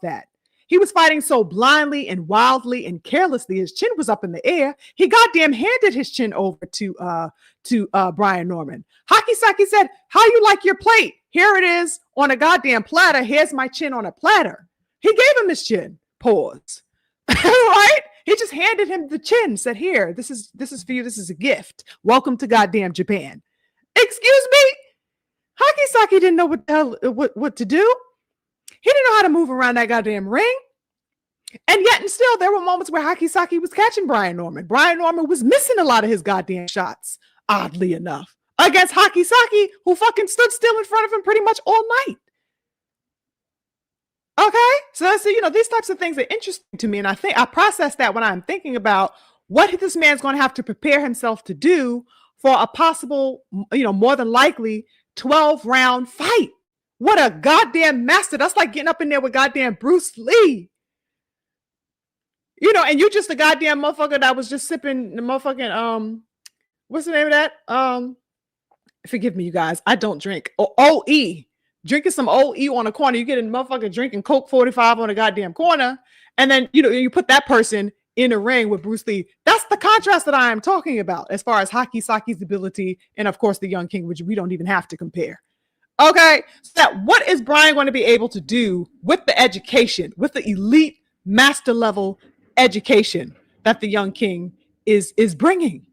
that. He was fighting so blindly and wildly and carelessly. His chin was up in the air. He goddamn handed his chin over to Brian Norman. Haki Saki said, "How you like your plate? Here it is on a goddamn platter. Here's my chin on a platter." He gave him his chin. Pause. Right? He just handed him the chin. Said, "Here, this is for you. This is a gift. Welcome to goddamn Japan." Excuse me? Haki Saki didn't know what to do. He didn't know how to move around that goddamn ring. And yet and still, there were moments where Haki Saki was catching Brian Norman. Brian Norman was missing a lot of his goddamn shots, oddly enough, against Haki Saki, who fucking stood still in front of him pretty much all night. Okay? So, these types of things are interesting to me. And I think I process that when I'm thinking about what this man's going to have to prepare himself to do for a possible, more than likely 12-round fight. What a goddamn master. That's like getting up in there with goddamn Bruce Lee. And you just a goddamn motherfucker that was just sipping the motherfucking, what's the name of that? Forgive me, you guys. I don't drink. OE. drinking some old E on a corner. You get a motherfucker drinking Coke 45 on a goddamn corner. And then, you put that person in a ring with Bruce Lee. That's the contrast that I am talking about as far as Haki Saki's ability. And of course, the Young King, which we don't even have to compare. Okay. So that what is Brian going to be able to do with the education, with the elite master level education that the Young King is bringing?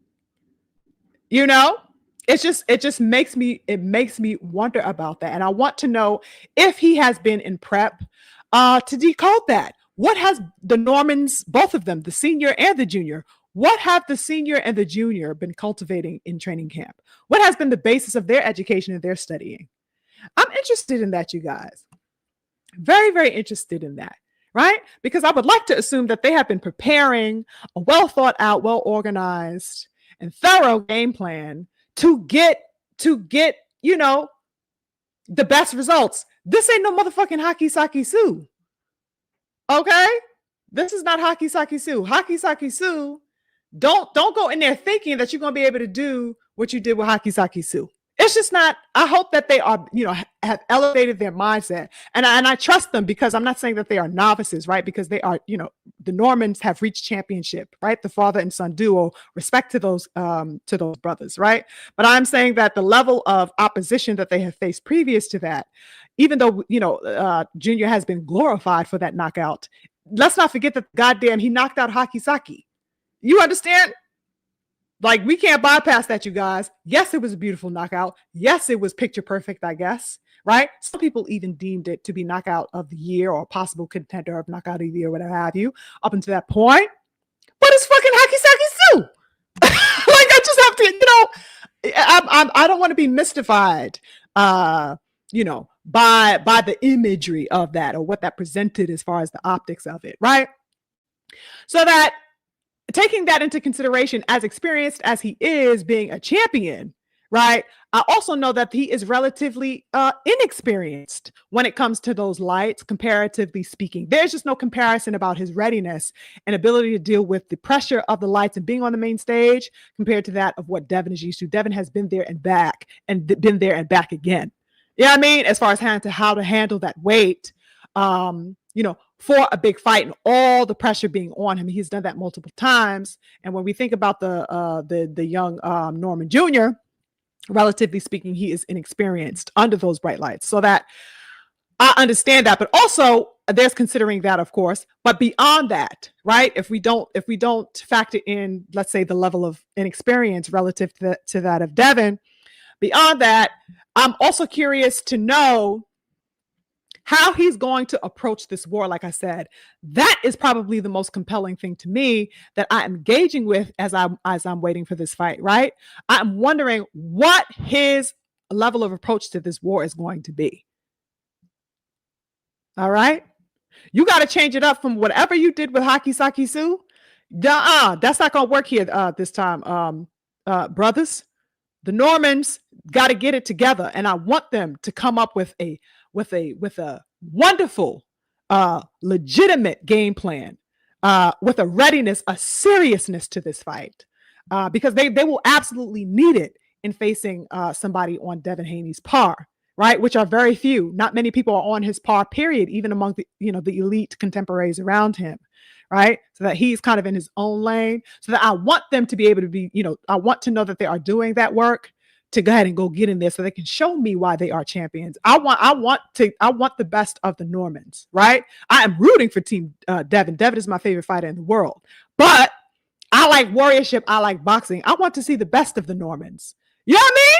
It just makes me wonder about that. And I want to know if he has been in prep to decode that. What has the Normans, both of them, the senior and the junior, what have the senior and the junior been cultivating in training camp? What has been the basis of their education and their studying? I'm interested in that, you guys. Very, very interested in that, right? Because I would like to assume that they have been preparing a well thought out, well organized, and thorough game plan to get the best results. This ain't no motherfucking Haki Saki Su. Okay? This is not Haki Saki Su. Haki Saki Su, don't go in there thinking that you're going to be able to do what you did with Haki Saki Su. It's just not. I hope that they are, have elevated their mindset. And I trust them, because I'm not saying that they are novices, right? Because they are, the Normans have reached championship, right? The father and son duo, respect to those brothers, right? But I'm saying that the level of opposition that they have faced previous to that, even though, Junior has been glorified for that knockout, let's not forget that goddamn he knocked out Haki Saki. You understand? Like, we can't bypass that, you guys. Yes, it was a beautiful knockout. Yes, it was picture perfect, I guess, right? Some people even deemed it to be knockout of the year or possible contender of knockout of the year, whatever have you, up until that point. But it's fucking Haki Saki Su. Like, I just have to, I don't want to be mystified, by the imagery of that or what that presented as far as the optics of it, right? So that, taking that into consideration, as experienced as he is being a champion, right? I also know that he is relatively inexperienced when it comes to those lights, comparatively speaking. There's just no comparison about his readiness and ability to deal with the pressure of the lights and being on the main stage compared to that of what Devin is used to. Devin has been there and back and been there and back again. You know what I mean? As far as how to handle that weight, for a big fight and all the pressure being on him. He's done that multiple times. And when we think about the young Norman Jr., relatively speaking, he is inexperienced under those bright lights. So that I understand that, but also there's considering that, of course, but beyond that, right? If we don't factor in, let's say, the level of inexperience relative to that of Devin, beyond that, I'm also curious to know how he's going to approach this war. Like I said, that is probably the most compelling thing to me that I'm engaging with as I'm waiting for this fight, right? I'm wondering what his level of approach to this war is going to be. All right? You got to change it up from whatever you did with Haki Saki Su. That's not going to work here this time, brothers. The Normans got to get it together, and I want them to come up with a wonderful, legitimate game plan, with a readiness, a seriousness to this fight, because they will absolutely need it in facing somebody on Devin Haney's par, right? Which are very few. Not many people are on his par, period, even among the elite contemporaries around him, right? So that he's kind of in his own lane. So that I want them to be able to be, I want to know that they are doing that work, to go ahead and go get in there so they can show me why they are champions. I want the best of the Normans, right? I am rooting for Team Devin. Devin is my favorite fighter in the world, but I like warriorship. I like boxing. I want to see the best of the Normans. You know what I mean?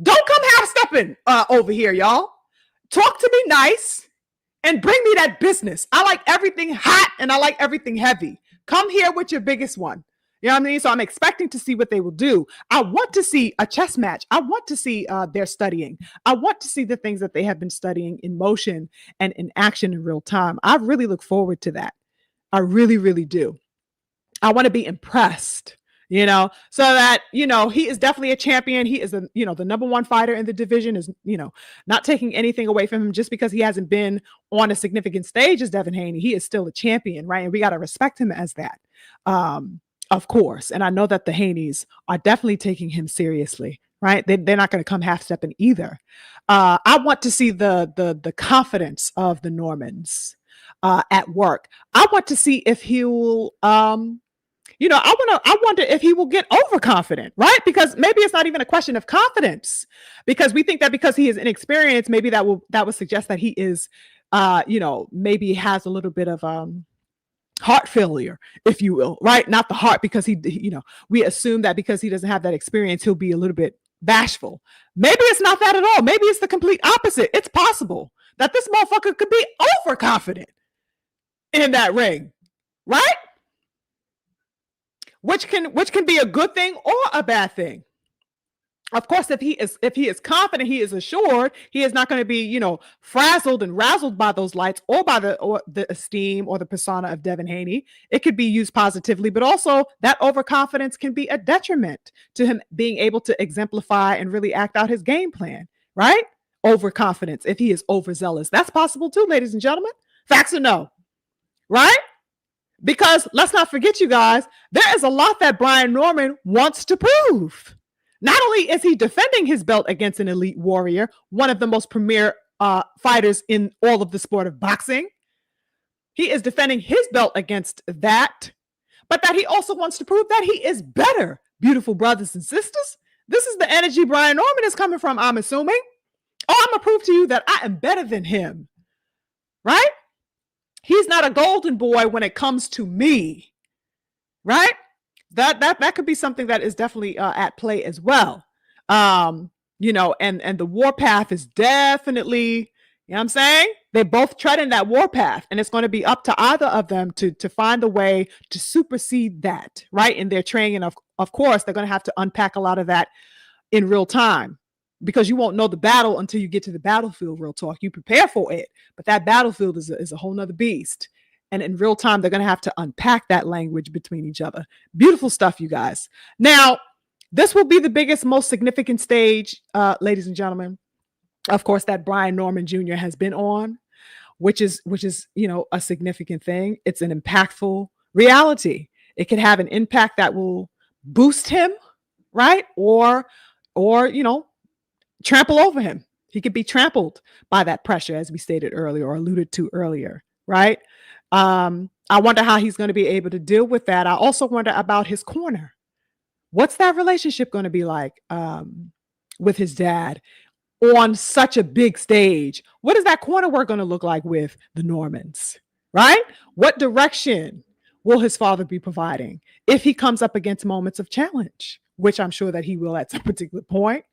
Don't come half-stepping over here, y'all. Talk to me nice and bring me that business. I like everything hot and I like everything heavy. Come here with your biggest one. You know what I mean? So I'm expecting to see what they will do. I want to see a chess match. I want to see their studying. I want to see the things that they have been studying in motion and in action in real time. I really look forward to that. I really, really do. I want to be impressed, so that, he is definitely a champion. He is the number one fighter in the division, is, not taking anything away from him just because he hasn't been on a significant stage as Devin Haney. He is still a champion, right? And we got to respect him as that. Of course. And I know that the Haneys are definitely taking him seriously. right? They're not going to come half stepping either. I want to see the confidence of the Normans at work. I want to see if he'll I wonder if he will get overconfident, right? Because maybe it's not even a question of confidence, because we think that because he is inexperienced, maybe that would suggest that he is, maybe has a little bit of heart failure, if you will, right? Not the heart, because we assume that because he doesn't have that experience, he'll be a little bit bashful. Maybe it's not that at all. Maybe it's the complete opposite. It's possible that this motherfucker could be overconfident in that ring, right? Which can be a good thing or a bad thing. Of course, if he is confident, he is assured, he is not going to be, frazzled and razzled by those lights or by the esteem or the persona of Devin Haney. It could be used positively, but also that overconfidence can be a detriment to him being able to exemplify and really act out his game plan, right? Overconfidence, if he is overzealous. That's possible too, ladies and gentlemen. Facts or no, right? Because let's not forget, you guys, there is a lot that Brian Norman wants to prove. Not only is he defending his belt against an elite warrior, one of the most premier fighters in all of the sport of boxing, he is defending his belt against that, but that he also wants to prove that he is better, beautiful brothers and sisters. This is the energy Brian Norman is coming from, I'm assuming. Oh, I'm going to prove to you that I am better than him, right? He's not a golden boy when it comes to me, right? That could be something that is definitely at play as well. And the warpath is definitely, you know what I'm saying? They both tread in that warpath, and it's going to be up to either of them to find a way to supersede that, right? In their training. And of course, they're going to have to unpack a lot of that in real time, because you won't know the battle until you get to the battlefield. Real talk. You prepare for it, but that battlefield is a whole nother beast. And in real time, they're going to have to unpack that language between each other. Beautiful stuff, you guys. Now, this will be the biggest, most significant stage, ladies and gentlemen, of course, that Brian Norman Jr. has been on, which is a significant thing. It's an impactful reality. It can have an impact that will boost him, right? Or trample over him. He could be trampled by that pressure, as we stated earlier or alluded to earlier, right? I wonder how he's going to be able to deal with that. I also wonder about his corner. What's that relationship going to be like with his dad on such a big stage? What is that corner work going to look like with the Normans, right? What direction will his father be providing if he comes up against moments of challenge, which I'm sure that he will at some particular point?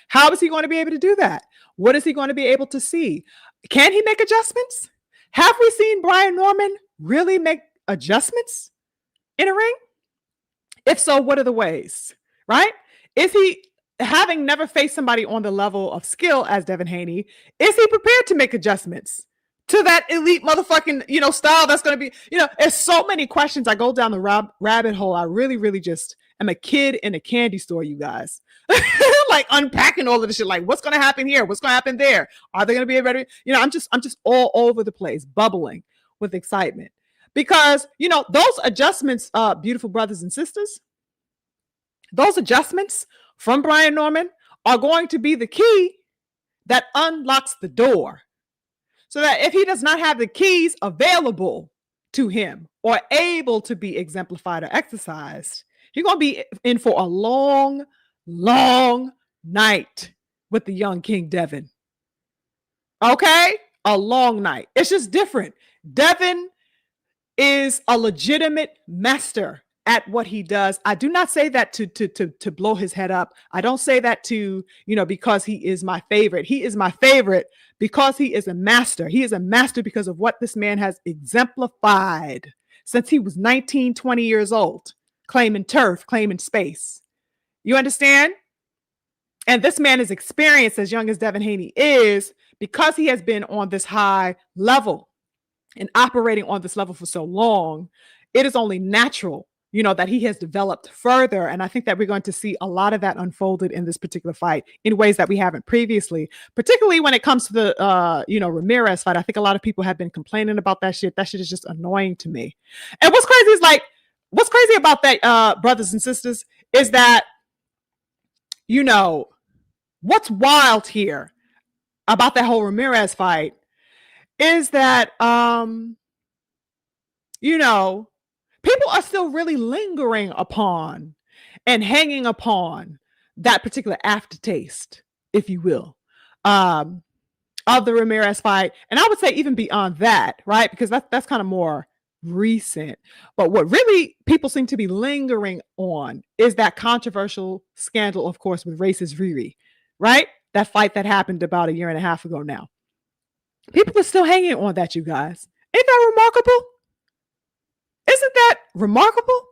How is he going to be able to do that? What is he going to be able to see? Can he make adjustments? Have we seen Brian Norman really make adjustments in a ring? If so, what are the ways, right? Is he, having never faced somebody on the level of skill as Devin Haney, is he prepared to make adjustments to that elite motherfucking, style that's going to be, there's so many questions. I go down the rabbit hole. I really, really just am a kid in a candy store, you guys. Like unpacking all of this shit. Like, what's going to happen here? What's going to happen there? Are they going to be ready? I'm just all over the place, bubbling with excitement, because, those adjustments, beautiful brothers and sisters, those adjustments from Brian Norman are going to be the key that unlocks the door. So that if he does not have the keys available to him or able to be exemplified or exercised, he's going to be in for a long, long night with the young King Devin. Okay? A long night. It's just different. Devin is a legitimate master at what he does. I do not say that to blow his head up. I don't say that to, because he is my favorite. He is my favorite because he is a master. He is a master because of what this man has exemplified since he was 19, 20 years old, claiming turf, claiming space. You understand? And this man is experienced, as young as Devin Haney is, because he has been on this high level and operating on this level for so long. It is only natural, that he has developed further. And I think that we're going to see a lot of that unfolded in this particular fight in ways that we haven't previously, particularly when it comes to the, Ramirez fight. I think a lot of people have been complaining about that shit. That shit is just annoying to me. And what's crazy about that, brothers and sisters, is that, what's wild here about that whole Ramirez fight is that, you know, people are still really lingering upon and hanging upon that particular aftertaste, if you will, um, of the Ramirez fight. And I would say even beyond that, right? Because that's kind of more recent. But what really people seem to be lingering on is that controversial scandal, of course, with racist Riri, right? That fight that happened about a year and a half ago now. People are still hanging on that, you guys. Ain't that remarkable? Isn't that remarkable?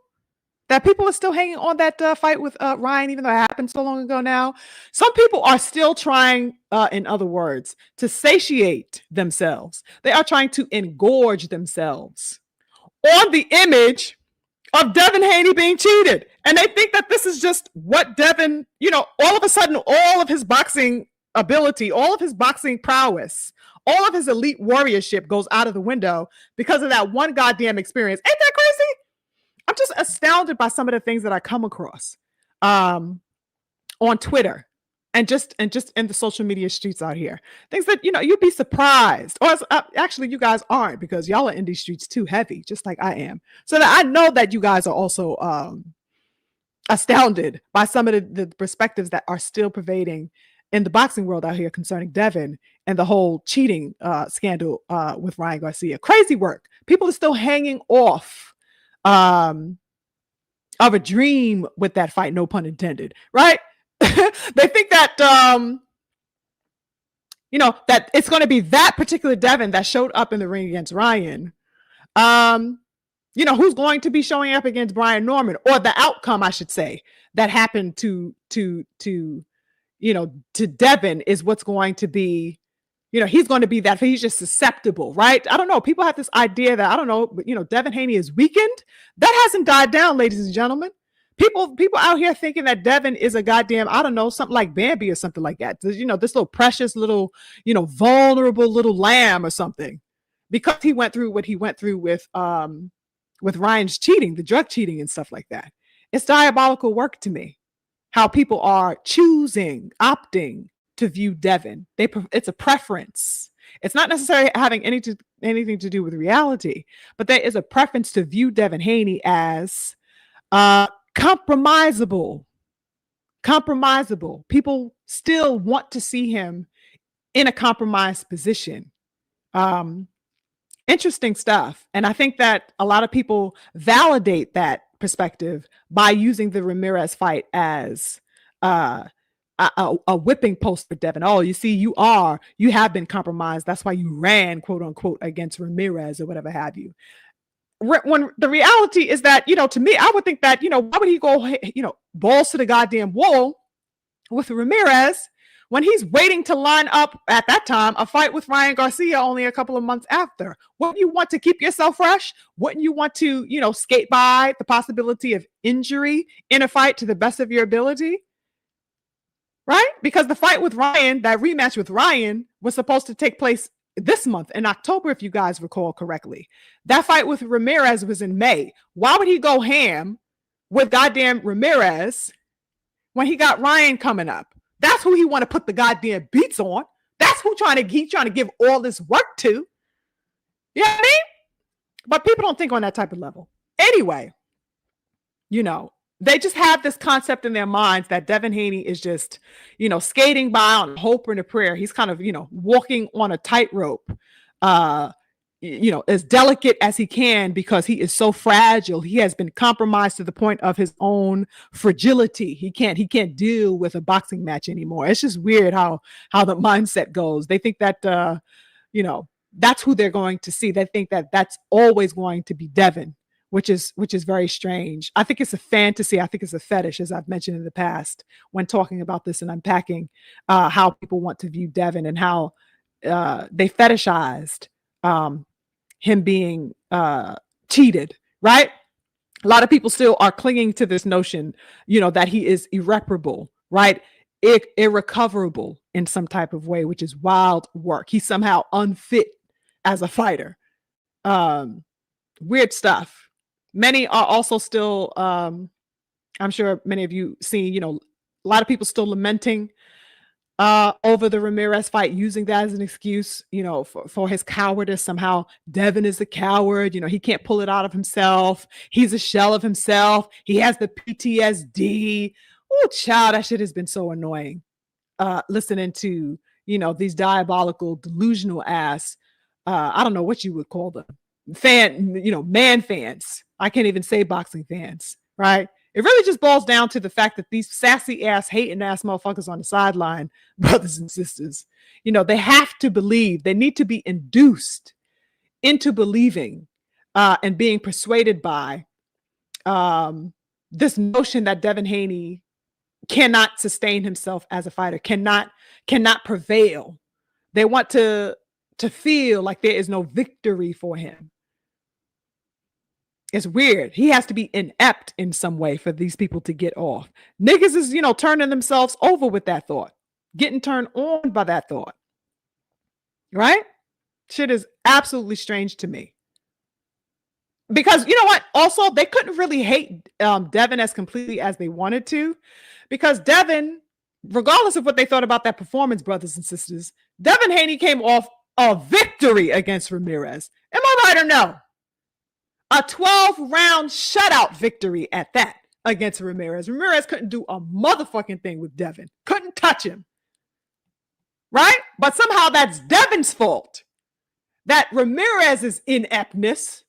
That people are still hanging on that fight with Ryan, even though it happened so long ago now. Some people are still trying, in other words, to satiate themselves. They are trying to engorge themselves on the image of Devin Haney being cheated. And they think that this is just what Devin, all of a sudden, all of his boxing ability, all of his boxing prowess, all of his elite warriorship goes out of the window because of that one goddamn experience. Ain't that crazy? I'm just astounded by some of the things that I come across on Twitter and just in the social media streets out here. Things that, you'd be surprised. Or actually, you guys aren't, because y'all are in these streets too heavy, just like I am. So that I know that you guys are also astounded by some of the perspectives that are still pervading in the boxing world out here concerning Devin and the whole cheating scandal with Ryan Garcia. Crazy work. People are still hanging off of a dream with that fight, no pun intended, right? They think that that it's going to be that particular Devin that showed up in the ring against Ryan, who's going to be showing up against Brian Norman, or the outcome, I should say, that happened to Devin is what's going to be, he's going to be that. He's just susceptible, right? I don't know. People have this idea that, I don't know, Devin Haney is weakened. That hasn't died down, ladies and gentlemen. People out here thinking that Devin is a goddamn, I don't know, something like Bambi or something like that. This little precious little, vulnerable little lamb or something, because he went through what he went through with Ryan's cheating, the drug cheating and stuff like that. It's diabolical work to me, how people are opting to view Devin. It's a preference. It's not necessarily having anything to do with reality, but there is a preference to view Devin Haney as compromisable. People still want to see him in a compromised position. Interesting stuff. And I think that a lot of people validate that perspective by using the Ramirez fight as a whipping post for Devin. Oh, you see, you have been compromised. That's why you ran, quote unquote, against Ramirez or whatever have you. When the reality is that, to me, I would think that, why would he go, balls to the goddamn wall with Ramirez when he's waiting to line up at that time a fight with Ryan Garcia only a couple of months after? Wouldn't you want to keep yourself fresh? Wouldn't you want to, skate by the possibility of injury in a fight to the best of your ability? Right? Because the fight with Ryan, that rematch with Ryan, was supposed to take place this month in October, if you guys recall correctly. That fight with Ramirez was in May. Why would he go ham with goddamn Ramirez when he got Ryan coming up? That's who he want to put the goddamn beats on. That's who he's trying to give all this work to. You know what I mean? But people don't think on that type of level. Anyway, they just have this concept in their minds that Devin Haney is just, skating by on hope and a prayer. He's kind of, walking on a tightrope, as delicate as he can, because he is so fragile. He has been compromised to the point of his own fragility. He can't deal with a boxing match anymore. It's just weird how the mindset goes. They think that, that's who they're going to see. They think that that's always going to be Devin, which is very strange. I think it's a fantasy. I think it's a fetish, as I've mentioned in the past when talking about this and unpacking how people want to view Devin and how they fetishized him being cheated, right? A lot of people still are clinging to this notion, that he is irreparable, right? Irrecoverable in some type of way, which is wild work. He's somehow unfit as a fighter. Weird stuff. Many are also still, I'm sure many of you see, a lot of people still lamenting over the Ramirez fight, using that as an excuse, for his cowardice. Somehow Devin is a coward. He can't pull it out of himself. He's a shell of himself. He has the PTSD. Oh, child, that shit has been so annoying. Listening to, these diabolical, delusional ass, I don't know what you would call them, man fans. I can't even say boxing fans, right? It really just boils down to the fact that these sassy ass, hating ass motherfuckers on the sideline, brothers and sisters, they have to believe. They need to be induced into believing and being persuaded by this notion that Devin Haney cannot sustain himself as a fighter, cannot prevail. They want to feel like there is no victory for him. It's weird. He has to be inept in some way for these people to get off. Niggas is, turning themselves over with that thought, getting turned on by that thought. Right? Shit is absolutely strange to me. Because you know what? Also, they couldn't really hate Devin as completely as they wanted to, because Devin, regardless of what they thought about that performance, brothers and sisters, Devin Haney came off a victory against Ramirez. Am I right or no? A 12-round shutout victory at that against Ramirez. Ramirez couldn't do a motherfucking thing with Devin. Couldn't touch him. Right? But somehow that's Devin's fault. That Ramirez's ineptness,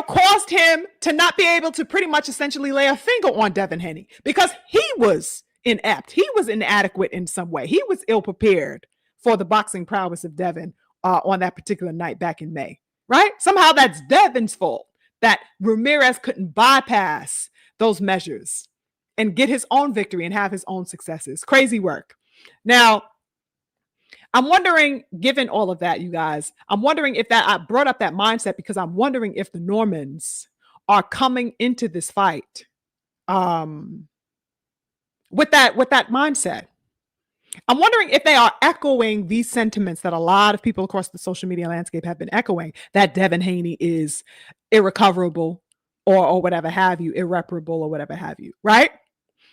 caused him to not be able to pretty much essentially lay a finger on Devin Haney, because he was inept. He was inadequate in some way. He was ill-prepared for the boxing prowess of Devin on that particular night back in May. Right? Somehow that's Devin's fault that Ramirez couldn't bypass those measures and get his own victory and have his own successes. Crazy work. Now, I'm wondering, given all of that, you guys, I'm wondering if I brought up that mindset because I'm wondering if the Normans are coming into this fight with that mindset. I'm wondering if they are echoing these sentiments that a lot of people across the social media landscape have been echoing, that Devin Haney is irrecoverable or whatever have you, irreparable or whatever have you, right?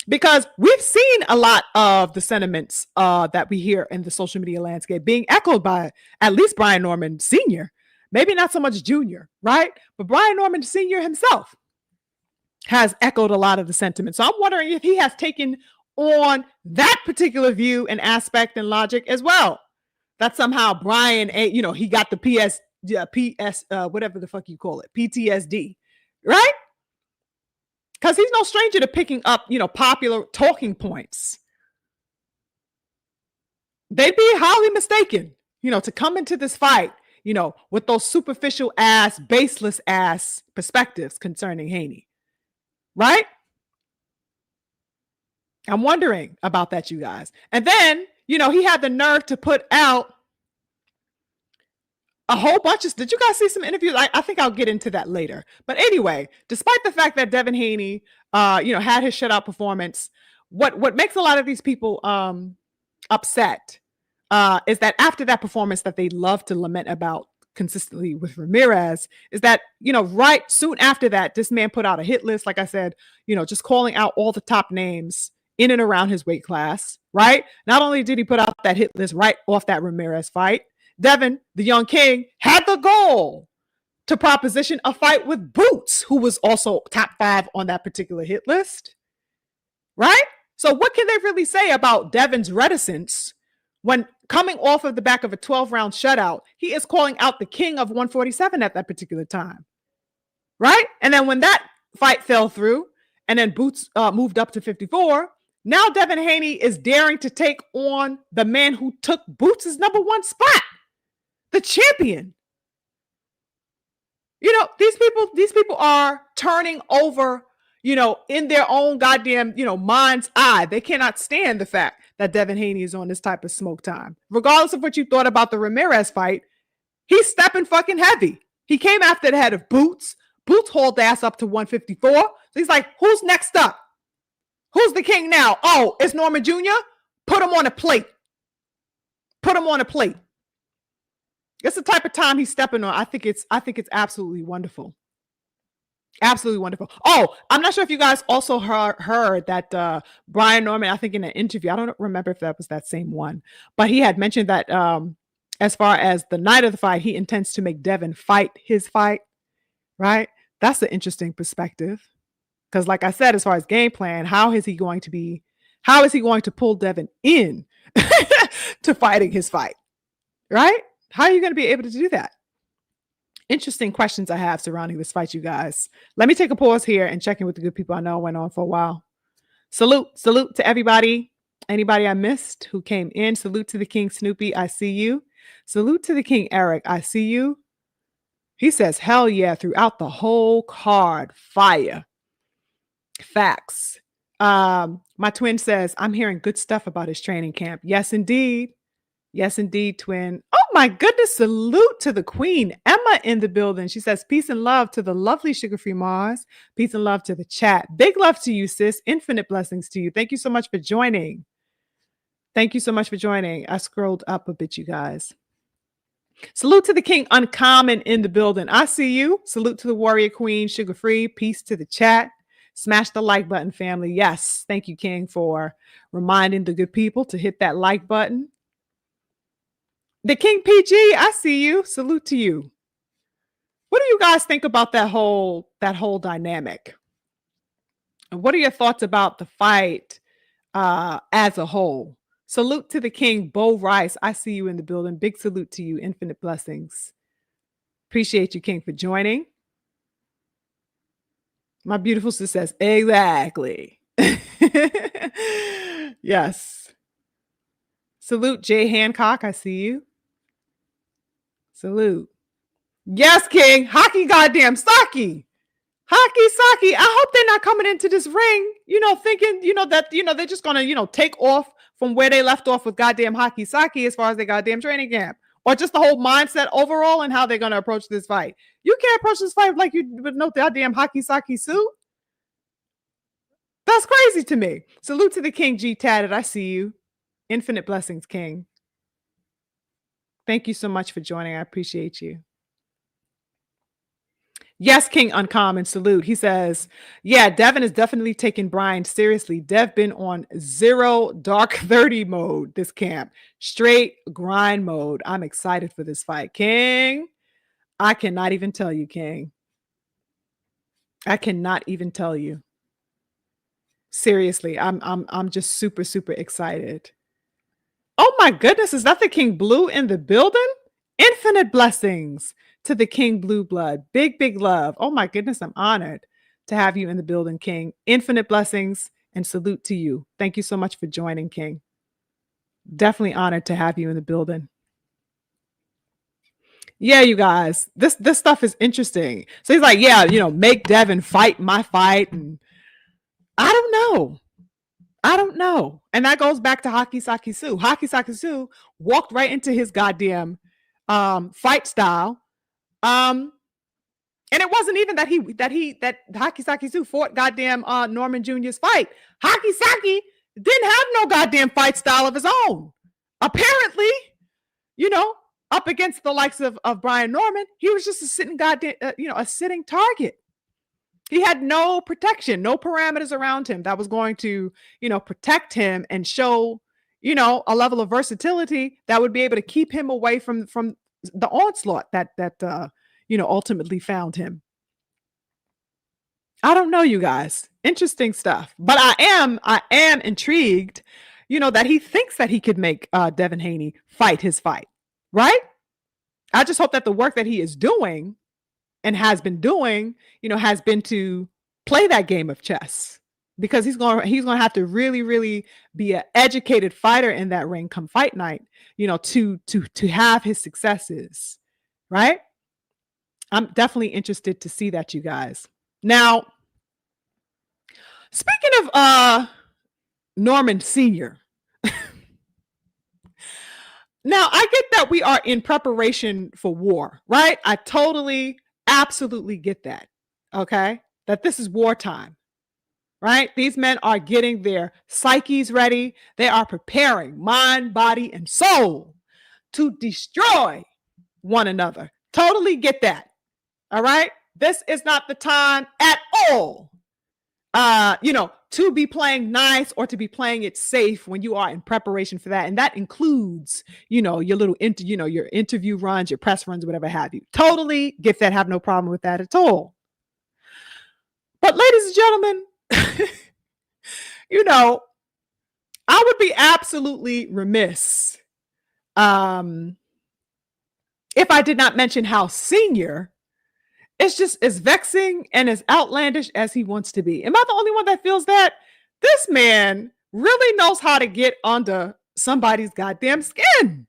Because we've seen a lot of the sentiments that we hear in the social media landscape being echoed by at least Brian Norman Sr., maybe not so much Jr., right? But Brian Norman Sr. himself has echoed a lot of the sentiments. So I'm wondering if he has taken on that particular view and aspect and logic as well. That somehow Brian, he got the whatever the fuck you call it, PTSD, right? Because he's no stranger to picking up, popular talking points. They'd be highly mistaken, to come into this fight, with those superficial ass, baseless ass perspectives concerning Haney, right? I'm wondering about that, you guys. And then, he had the nerve to put out a whole bunch of, did you guys see some interviews? I think I'll get into that later. But anyway, despite the fact that Devin Haney, had his shutout performance, what makes a lot of these people upset is that after that performance that they love to lament about consistently with Ramirez, is that, right soon after that, this man put out a hit list, like I said, just calling out all the top names in and around his weight class, right? Not only did he put out that hit list right off that Ramirez fight, Devin, the young king, had the goal to proposition a fight with Boots, who was also top 5 on that particular hit list, right? So what can they really say about Devin's reticence when coming off of the back of a 12-round shutout, he is calling out the king of 147 at that particular time, right? And then when that fight fell through and then Boots moved up to 54, now Devin Haney is daring to take on the man who took Boots' number 1 spot, the champion. These people are turning over, in their own goddamn, mind's eye. They cannot stand the fact that Devin Haney is on this type of smoke time. Regardless of what you thought about the Ramirez fight, he's stepping fucking heavy. He came after the head of Boots. Boots hauled the ass up to 154. So he's like, who's next up? Who's the king now? Oh, it's Norman Jr.? Put him on a plate. Put him on a plate. It's the type of time he's stepping on. I think it's absolutely wonderful. Absolutely wonderful. Oh, I'm not sure if you guys also heard that Brian Norman, I think in an interview, I don't remember if that was that same one, but he had mentioned that as far as the night of the fight, he intends to make Devin fight his fight, right? That's an interesting perspective. Because like I said, as far as game plan, how is he going to pull Devin in to fighting his fight, right? How are you going to be able to do that? Interesting questions I have surrounding this fight, you guys. Let me take a pause here and check in with the good people I know went on for a while. Salute to everybody. Anybody I missed who came in. Salute to the King Snoopy. I see you. Salute to the King Eric. I see you. He says, hell yeah, throughout the whole card. Fire. Facts. My twin says, I'm hearing good stuff about his training camp. Yes, indeed. Yes, indeed, twin. Oh my goodness. Salute to the queen, Emma, in the building. She says, peace and love to the lovely SugarFreeMars. Peace and love to the chat. Big love to you, sis. Infinite blessings to you. Thank you so much for joining. Thank you so much for joining. I scrolled up a bit, you guys. Salute to the King Uncommon in the building. I see you. Salute to the warrior queen, Sugar Free. Peace to the chat. Smash the like button, family. Yes. Thank you, King, for reminding the good people to hit that like button. The King PG, I see you. Salute to you. What do you guys think about that whole dynamic? And what are your thoughts about the fight as a whole? Salute to the King, Bo Rice. I see you in the building. Big salute to you. Infinite blessings. Appreciate you, King, for joining. My beautiful sister says, exactly. Yes. Salute, Jay Hancock. I see you. Salute. Yes, King. Hockey goddamn Saki. Hockey Saki. I hope they're not coming into this ring, thinking, that, they're just going to, take off from where they left off with goddamn Hockey Saki as far as their goddamn training camp. Or just the whole mindset overall and how they're going to approach this fight. You can't approach this fight like you would know the goddamn Hockey Saki suit. That's crazy to me. Salute to the King G Tatted. I see you. Infinite blessings, King. Thank you so much for joining. I appreciate you. Yes, King Uncommon. Salute. He says, yeah, Devin is definitely taking Brian seriously. Dev been on 0 dark 30 mode this camp. Straight grind mode. I'm excited for this fight. King, I cannot even tell you, King. I cannot even tell you. Seriously, I'm just super, super excited. Oh my goodness, is that the King Blue in the building? Infinite blessings to the King Blue Blood. Big, big love. Oh my goodness, I'm honored to have you in the building, King. Infinite blessings and salute to you. Thank you so much for joining, King. Definitely honored to have you in the building. Yeah, you guys, this stuff is interesting. So he's like, yeah, make Devin fight my fight. And I don't know. And that goes back to Hockey Saki Su. Hockey Saki Su walked right into his goddamn fight style. And it wasn't even that Hockey Saki Su fought goddamn Norman Jr.'s fight. Hockey Saki didn't have no goddamn fight style of his own. Apparently, up against the likes of Brian Norman, he was just a sitting goddamn, a sitting target. He had no protection, no parameters around him that was going to, protect him and show, a level of versatility that would be able to keep him away from the onslaught that ultimately found him. I don't know, you guys. Interesting stuff. But I am intrigued, that he thinks that he could make Devin Haney fight his fight, right? I just hope that the work that he is doing and has been doing, has been to play that game of chess, because he's going to have to really, really be an educated fighter in that ring come fight night, to have his successes, right? I'm definitely interested to see that, you guys. Now, speaking of Norman Sr., now I get that we are in preparation for war, right? I totally, absolutely get that. Okay. That this is wartime, right? These men are getting their psyches ready. They are preparing mind, body, and soul to destroy one another. Totally get that. All right. This is not the time at all, to be playing nice or to be playing it safe when you are in preparation for that. And that includes, your little, your interview runs, your press runs, whatever have you. Totally get that. Have no problem with that at all. But ladies and gentlemen, I would be absolutely remiss if I did not mention how Senior is just as vexing and as outlandish as he wants to be. Am I the only one that feels that? This man really knows how to get under somebody's goddamn skin.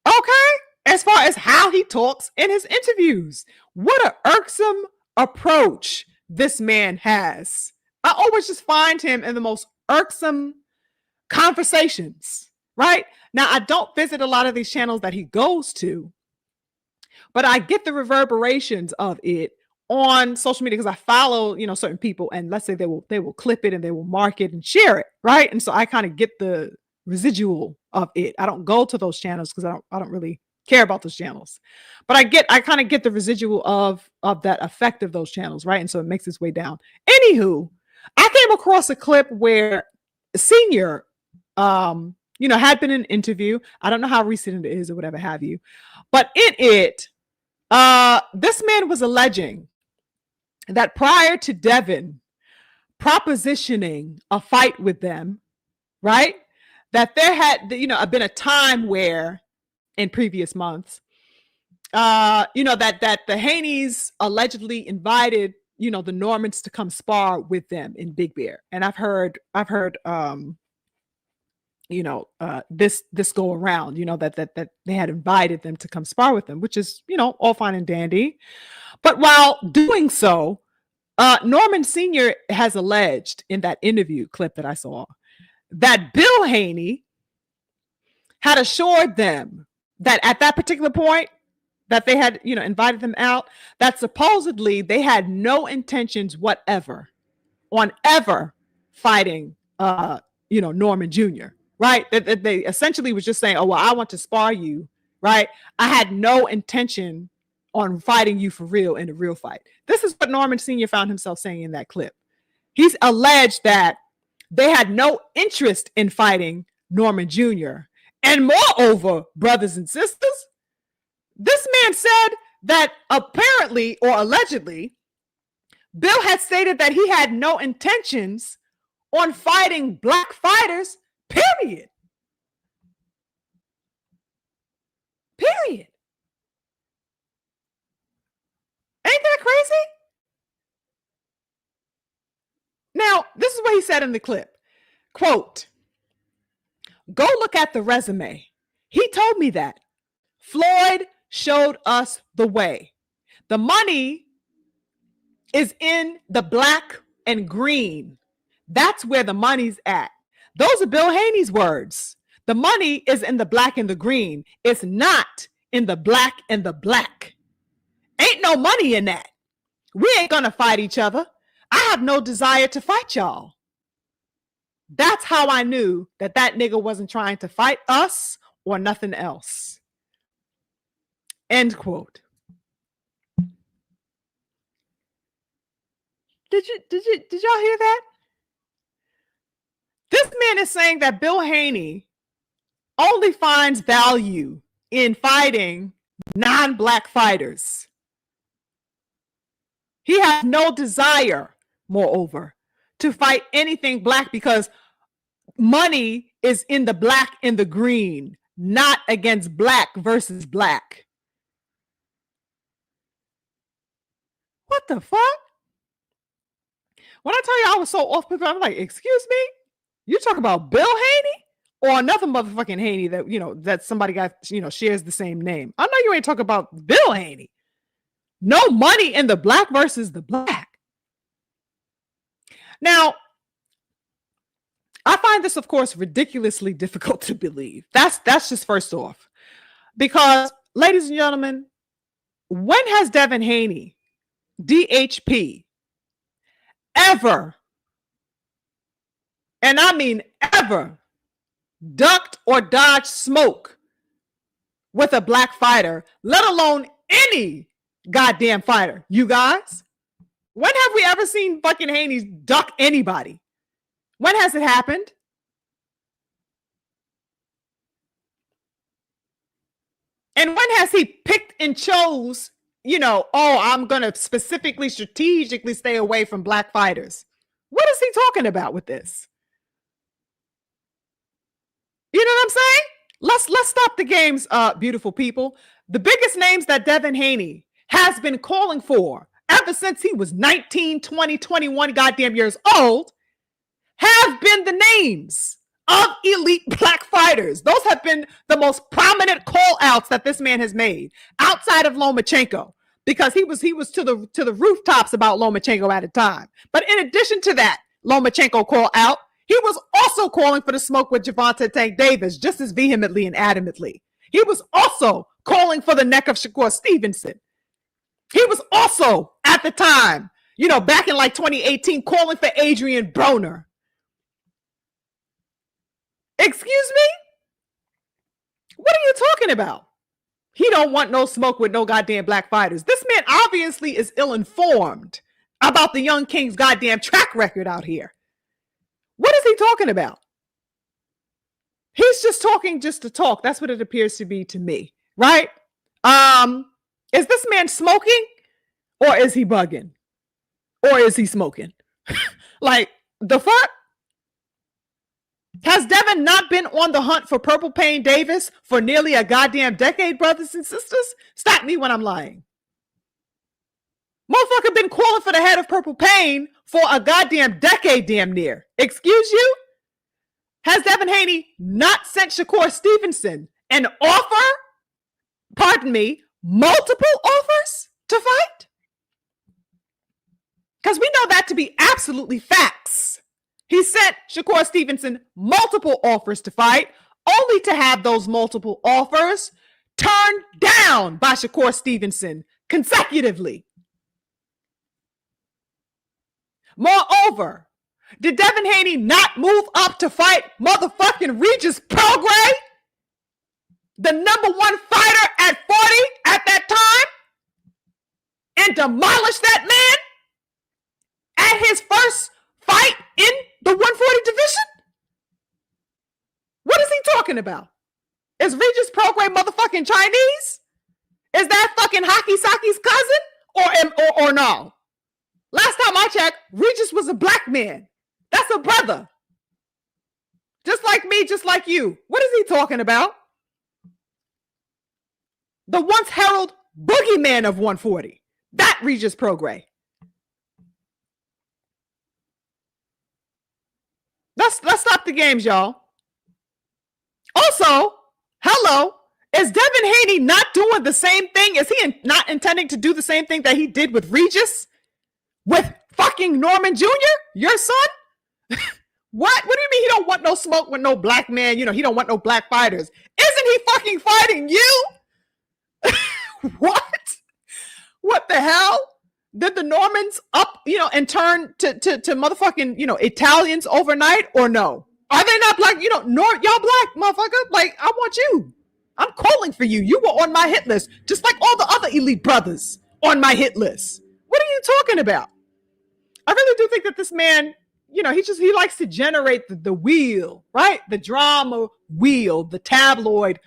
Okay? As far as how he talks in his interviews. What an irksome approach this man has. I always just find him in the most irksome conversations, right? Now, I don't visit a lot of these channels that he goes to, but I get the reverberations of it on social media because I follow, certain people, and let's say they will clip it and they will mark it and share it, right? And so I kind of get the residual of it. I don't go to those channels because I don't really care about those channels, but I kind of get the residual of that effect of those channels, right? And so it makes its way down. Anywho, I came across a clip where Senior, had been in an interview. I don't know how recent it is or whatever have you, but in it, this man was alleging that prior to Devin propositioning a fight with them, right, that there had, been a time where in previous months, that the Haneys allegedly invited, the Normans to come spar with them in Big Bear. And I've heard, this go around, that they had invited them to come spar with them, which is, all fine and dandy. But while doing so, Norman Sr. has alleged in that interview clip that I saw that Bill Haney had assured them that at that particular point that they had, invited them out, that supposedly they had no intentions whatever on ever fighting, Norman Jr., right? That they essentially was just saying, oh, well, I want to spar you, right? I had no intention on fighting you for real in a real fight. This is what Norman Sr. found himself saying in that clip. He's alleged that they had no interest in fighting Norman Jr. And moreover, brothers and sisters, this man said that apparently or allegedly, Bill had stated that he had no intentions on fighting black fighters, period. Period. Ain't that crazy? Now, this is what he said in the clip. Quote, "Go look at the resume. He told me that. Floyd showed us the way. The money is in the black and green. That's where the money's at." Those are Bill Haney's words. The money is in the black and the green. It's not in the black and the black. Ain't no money in that. We ain't gonna fight each other. I have no desire to fight y'all. That's how I knew that nigga wasn't trying to fight us or nothing else. End quote. Did y'all hear that? This man is saying that Bill Haney only finds value in fighting non-black fighters. He has no desire, moreover, to fight anything black because money is in the black and the green, not against black versus black. What the fuck? When I tell you I was so off, I'm like, excuse me? You talk about Bill Haney or another motherfucking Haney that, that somebody got, shares the same name. I know you ain't talking about Bill Haney. No money in the black versus the black. Now, I find this, of course, ridiculously difficult to believe. That's just first off. Because, ladies and gentlemen, when has Devin Haney, DHP, ever, and I mean ever, ducked or dodged smoke with a black fighter, let alone any goddamn fighter. You guys? When have we ever seen fucking Haney duck anybody? When has it happened? And when has he picked and chose, I'm going to specifically, strategically stay away from black fighters? What is he talking about with this? You know what I'm saying? Let's stop the games, beautiful people. The biggest names that Devin Haney has been calling for ever since he was 19, 20, 21 goddamn years old have been the names of elite black fighters. Those have been the most prominent call outs that this man has made outside of Lomachenko, because he was to the rooftops about Lomachenko at a time. But in addition to that Lomachenko call out, he was also calling for the smoke with Gervonta Tank Davis just as vehemently and adamantly. He was also calling for the neck of Shakur Stevenson. He was also at the time, back in like 2018, calling for Adrian Broner. Excuse me? What are you talking about? He don't want no smoke with no goddamn black fighters. This man obviously is ill-informed about the Young King's goddamn track record out here. What is he talking about? He's just talking just to talk. That's what it appears to be to me, right? Is this man smoking, or is he bugging? Or is he smoking? Like, the fuck? Has Devin not been on the hunt for Purple Pain Davis for nearly a goddamn decade, brothers and sisters? Stop me when I'm lying. Motherfucker been calling for the head of Purple Pain for a goddamn decade, damn near. Excuse you? Has Devin Haney not sent Shakur Stevenson an offer? Pardon me, multiple offers to fight? Because we know that to be absolutely facts. He sent Shakur Stevenson multiple offers to fight, only to have those multiple offers turned down by Shakur Stevenson consecutively. Moreover, did Devin Haney not move up to fight motherfucking Regis Prograis, the number one fighter at 40 at that time, and demolish that man at his first fight in the 140 division? What is he talking about? Is Regis Prograis motherfucking Chinese? Is that fucking Haki Saki's cousin? Or no? Last time I checked, Regis was a black man. That's a brother. Just like me, just like you. What is he talking about? The once heralded boogeyman of 140. That Regis Prograis. Let's stop the games, y'all. Also, hello, is Devin Haney not doing the same thing? Is he not intending to do the same thing that he did with Regis? With fucking Norman Jr., your son? What? What do you mean he don't want no smoke with no black man? He don't want no black fighters. Isn't he fucking fighting you? What? What the hell? Did the Normans up, and turn to motherfucking, Italians overnight, or no? Are they not black? Y'all black, motherfucker. Like, I want you. I'm calling for you. You were on my hit list, just like all the other elite brothers on my hit list. What are you talking about? I really do think that this man, he likes to generate the wheel, right? The drama wheel, the tabloid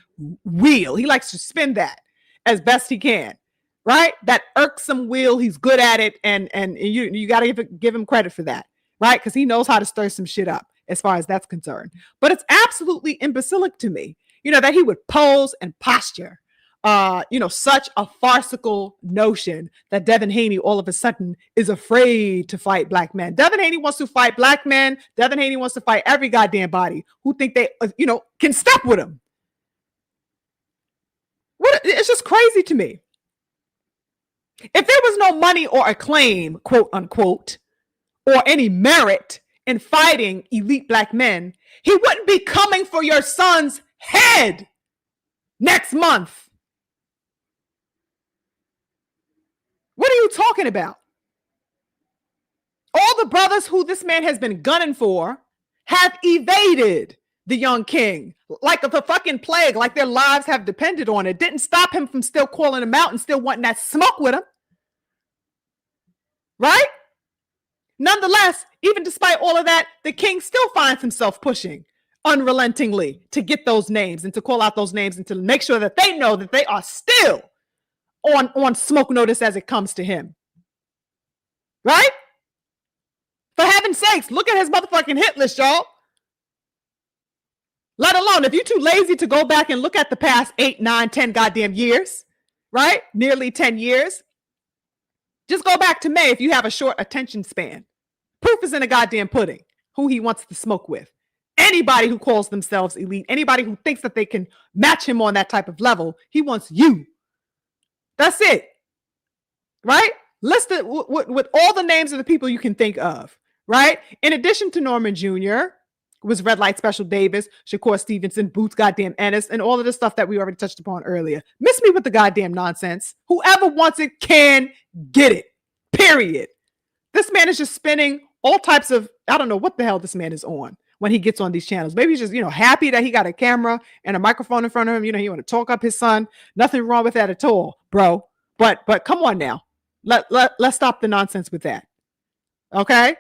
wheel. He likes to spin that as best he can, right? That irksome wheel. He's good at it, and you got to give him credit for that, right? Because he knows how to stir some shit up as far as that's concerned. But it's absolutely imbecilic to me, that he would pose and posture. Such a farcical notion that Devin Haney all of a sudden is afraid to fight black men. Devin Haney wants to fight black men. Devin Haney wants to fight every goddamn body who think they, can step with him. It's just crazy to me. If there was no money or acclaim, quote unquote, or any merit in fighting elite black men, he wouldn't be coming for your son's head next month. What are you talking about? All the brothers who this man has been gunning for have evaded the young king like the fucking plague, like their lives have depended on it. Didn't stop him from still calling him out and still wanting that smoke with him. right? Nonetheless, even despite all of that, the king still finds himself pushing unrelentingly to get those names and to call out those names and to make sure that they know that they are still on smoke notice as it comes to him. Right? For heaven's sakes, look at his motherfucking hit list, y'all. Let alone if you're too lazy to go back and look at the past 8, 9, 10 goddamn years, right? Nearly 10 years. Just go back to May if you have a short attention span. Proof is in a goddamn pudding who he wants to smoke with. Anybody who calls themselves elite, anybody who thinks that they can match him on that type of level, he wants you. That's it. Right? Listed with all the names of the people you can think of. Right? In addition to Norman Jr., was Red Light Special Davis, Shakur Stevenson, Boots goddamn Ennis, and all of the stuff that we already touched upon earlier. Miss me with the goddamn nonsense. Whoever wants it can get it. Period. This man is just spinning all types of, I don't know what the hell this man is on when he gets on these channels. Maybe he's just, happy that he got a camera and a microphone in front of him. He want to talk up his son. Nothing wrong with that at all, bro. But come on now. Let's stop the nonsense with that. Okay?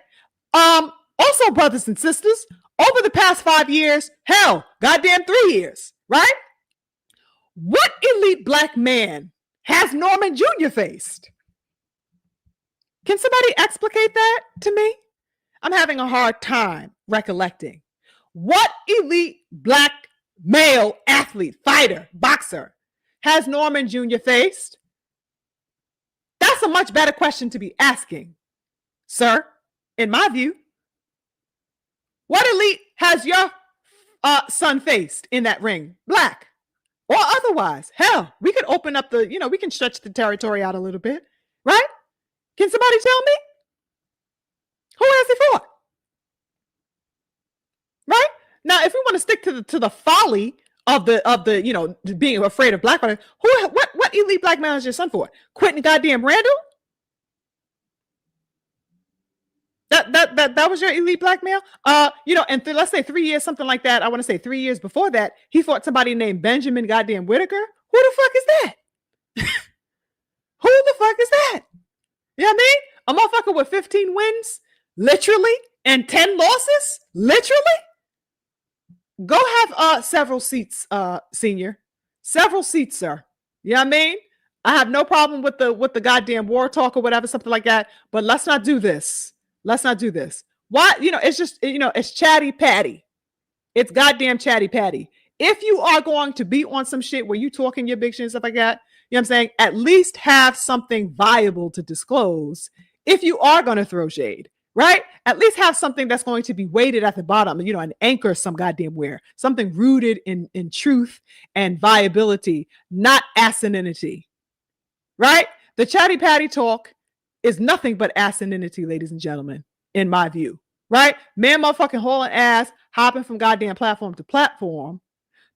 Also, brothers and sisters, over the past 5 years, hell, goddamn 3 years, right? What elite black man has Norman Jr. faced? Can somebody explicate that to me? I'm having a hard time recollecting. What elite black male athlete, fighter, boxer has Norman Jr. faced? That's a much better question to be asking, sir, in my view. What elite has your son faced in that ring? Black or otherwise? Hell, we could open up the, we can stretch the territory out a little bit, right? Can somebody tell me? Who has he fought? Right? Now, if we want to stick to the folly of the being afraid of black fighters, what elite black man has your son for? Quentin goddamn Randall? That was your elite black male? And let's say 3 years, something like that. I want to say 3 years before that, he fought somebody named Benjamin goddamn Whitaker. Who the fuck is that? Who the fuck is that? You know what I mean? A motherfucker with 15 wins, literally, and 10 losses, literally? Go have several seats, senior. Several seats, sir. You know what I mean? I have no problem with the goddamn war talk or whatever, something like that. But let's not do this. Let's not do this. Why? It's just, it's chatty patty. It's goddamn chatty patty. If you are going to be on some shit where you talking your big shit and stuff like that, you know what I'm saying? At least have something viable to disclose if you are going to throw shade, right? At least have something that's going to be weighted at the bottom, an anchor some goddamn where. Something rooted in truth and viability, not asininity, right? The chatty patty talk is nothing but asininity, ladies and gentlemen, in my view, right? Man motherfucking hauling ass, hopping from goddamn platform to platform,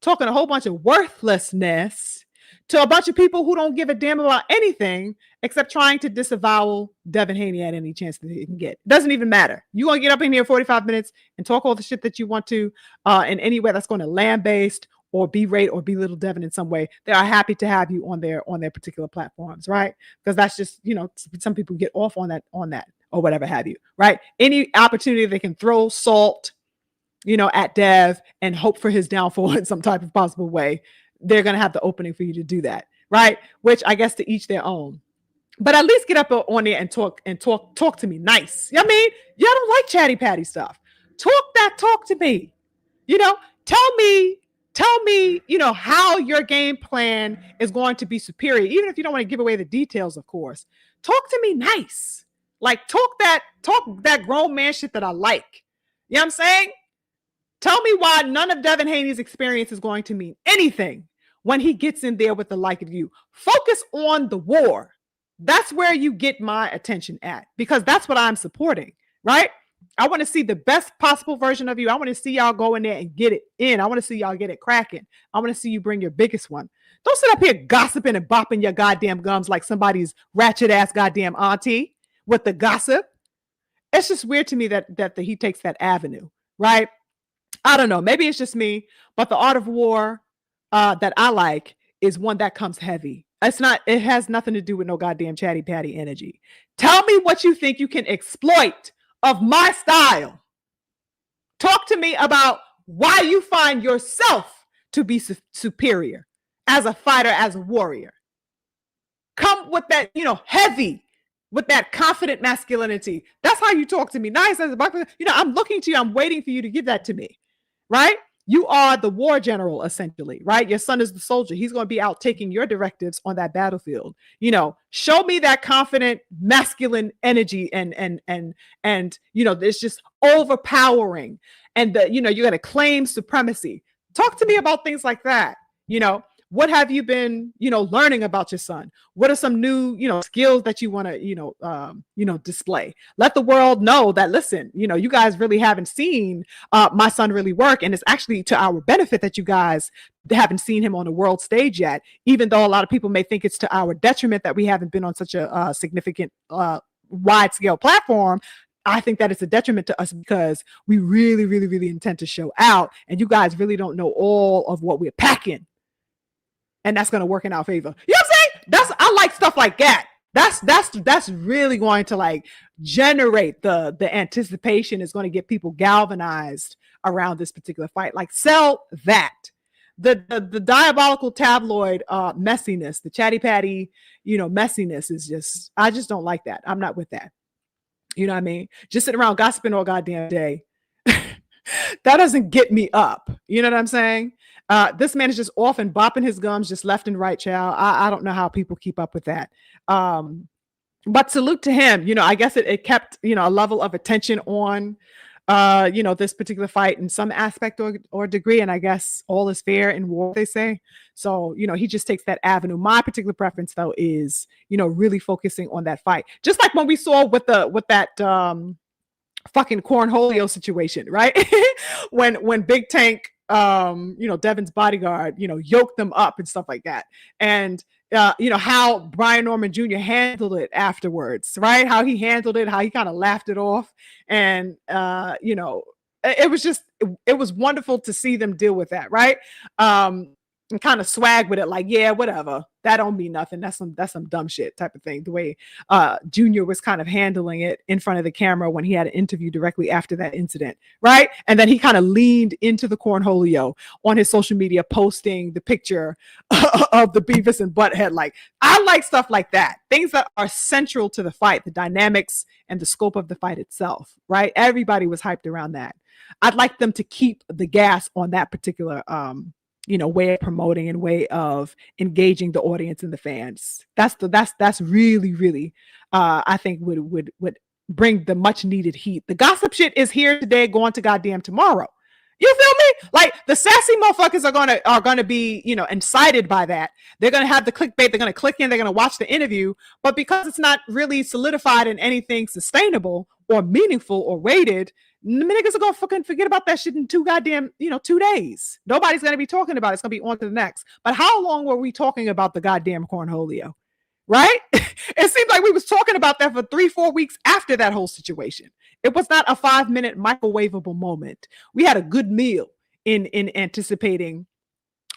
talking a whole bunch of worthlessness to a bunch of people who don't give a damn about anything except trying to disavow Devin Haney at any chance that they can get. It doesn't even matter. You want to get up in here 45 minutes and talk all the shit that you want to in any way that's going to lambaste or berate or belittle Devin in some way. They are happy to have you on their particular platforms, right? Because that's just, some people get off on that or whatever have you, right? Any opportunity they can throw salt, at Dev and hope for his downfall in some type of possible way, they're going to have the opening for you to do that, right? Which I guess to each their own. But at least get up on there and talk to me nice. You know what I mean? Y'all don't like chatty patty stuff. Talk to me. Tell me, how your game plan is going to be superior, even if you don't want to give away the details, of course. Talk to me nice. Like talk that grown man shit that I like. You know what I'm saying? Tell me why none of Devin Haney's experience is going to mean anything when he gets in there with the like of you. Focus on the war. That's where you get my attention at, because that's what I'm supporting, right? I want to see the best possible version of you. I want to see y'all go in there and get it in. I want to see y'all get it cracking. I want to see you bring your biggest one. Don't sit up here gossiping and bopping your goddamn gums like somebody's ratchet ass goddamn auntie with the gossip. It's just weird to me that he takes that avenue, right? I don't know. Maybe it's just me, but the art of war that I like is one that comes heavy. It has nothing to do with no goddamn chatty patty energy. Tell me what you think you can exploit of my style. Talk to me about why you find yourself to be superior as a fighter, as a warrior. Come with that, heavy, with that confident masculinity. That's how you talk to me. Nice as a, I'm looking to you. I'm waiting for you to give that to me, right? You are the war general, essentially, right? Your son is the soldier. He's going to be out taking your directives on that battlefield. Show me that confident, masculine energy, and it's just overpowering, and you're going to claim supremacy. Talk to me about things like that. What have you been, learning about your son? What are some new, skills that you want to, display? Let the world know that, listen, you guys really haven't seen my son really work. And it's actually to our benefit that you guys haven't seen him on the world stage yet, even though a lot of people may think it's to our detriment that we haven't been on such a significant, wide scale platform. I think that it's a detriment to us because we really, really, really intend to show out. And you guys really don't know all of what we're packing. And that's going to work in our favor. You know what I'm saying? I like stuff like that. That's really going to like generate the anticipation. Is going to get people galvanized around this particular fight. Like, sell that. The diabolical tabloid messiness, the chatty patty, messiness is just, I just don't like that. I'm not with that. You know what I mean? Just sitting around gossiping all goddamn day. That doesn't get me up. You know what I'm saying? This man is just off and bopping his gums just left and right, child. I don't know how people keep up with that. But salute to him. I guess it kept, a level of attention on, this particular fight in some aspect or degree. And I guess all is fair in war, they say. So, he just takes that avenue. My particular preference, though, is, really focusing on that fight. Just like when we saw with that fucking cornholio situation, right? when Big Tank, Devin's bodyguard, yoked them up and stuff like that. And, how Brian Norman Jr. handled it afterwards, right? How he handled it, how he kind of laughed it off. And, it was just, it was wonderful to see them deal with that, right? And kind of swag with it, like, yeah, whatever. That don't mean nothing. That's some dumb shit type of thing. The way Junior was kind of handling it in front of the camera when he had an interview directly after that incident, right? And then he kind of leaned into the cornholio on his social media, posting the picture of the Beavis and Butthead. Like, I like stuff like that. Things that are central to the fight, the dynamics and the scope of the fight itself, right? Everybody was hyped around that. I'd like them to keep the gas on that particular way of promoting and way of engaging the audience and the fans. That's really, really, I think would bring the much needed heat. The gossip shit is here today, going to goddamn tomorrow. You feel me? Like, the sassy motherfuckers are gonna be, incited by that. They're gonna have the clickbait. They're gonna click in. They're gonna watch the interview. But because it's not really solidified in anything sustainable or meaningful or weighted, niggas are gonna fucking forget about that shit in 2 days. Nobody's gonna be talking about it. It's gonna be on to the next. But how long were we talking about the goddamn cornholio? Right? It seemed like we was talking about that for 3-4 weeks after that whole situation. It was not a 5-minute microwavable moment. We had a good meal in anticipating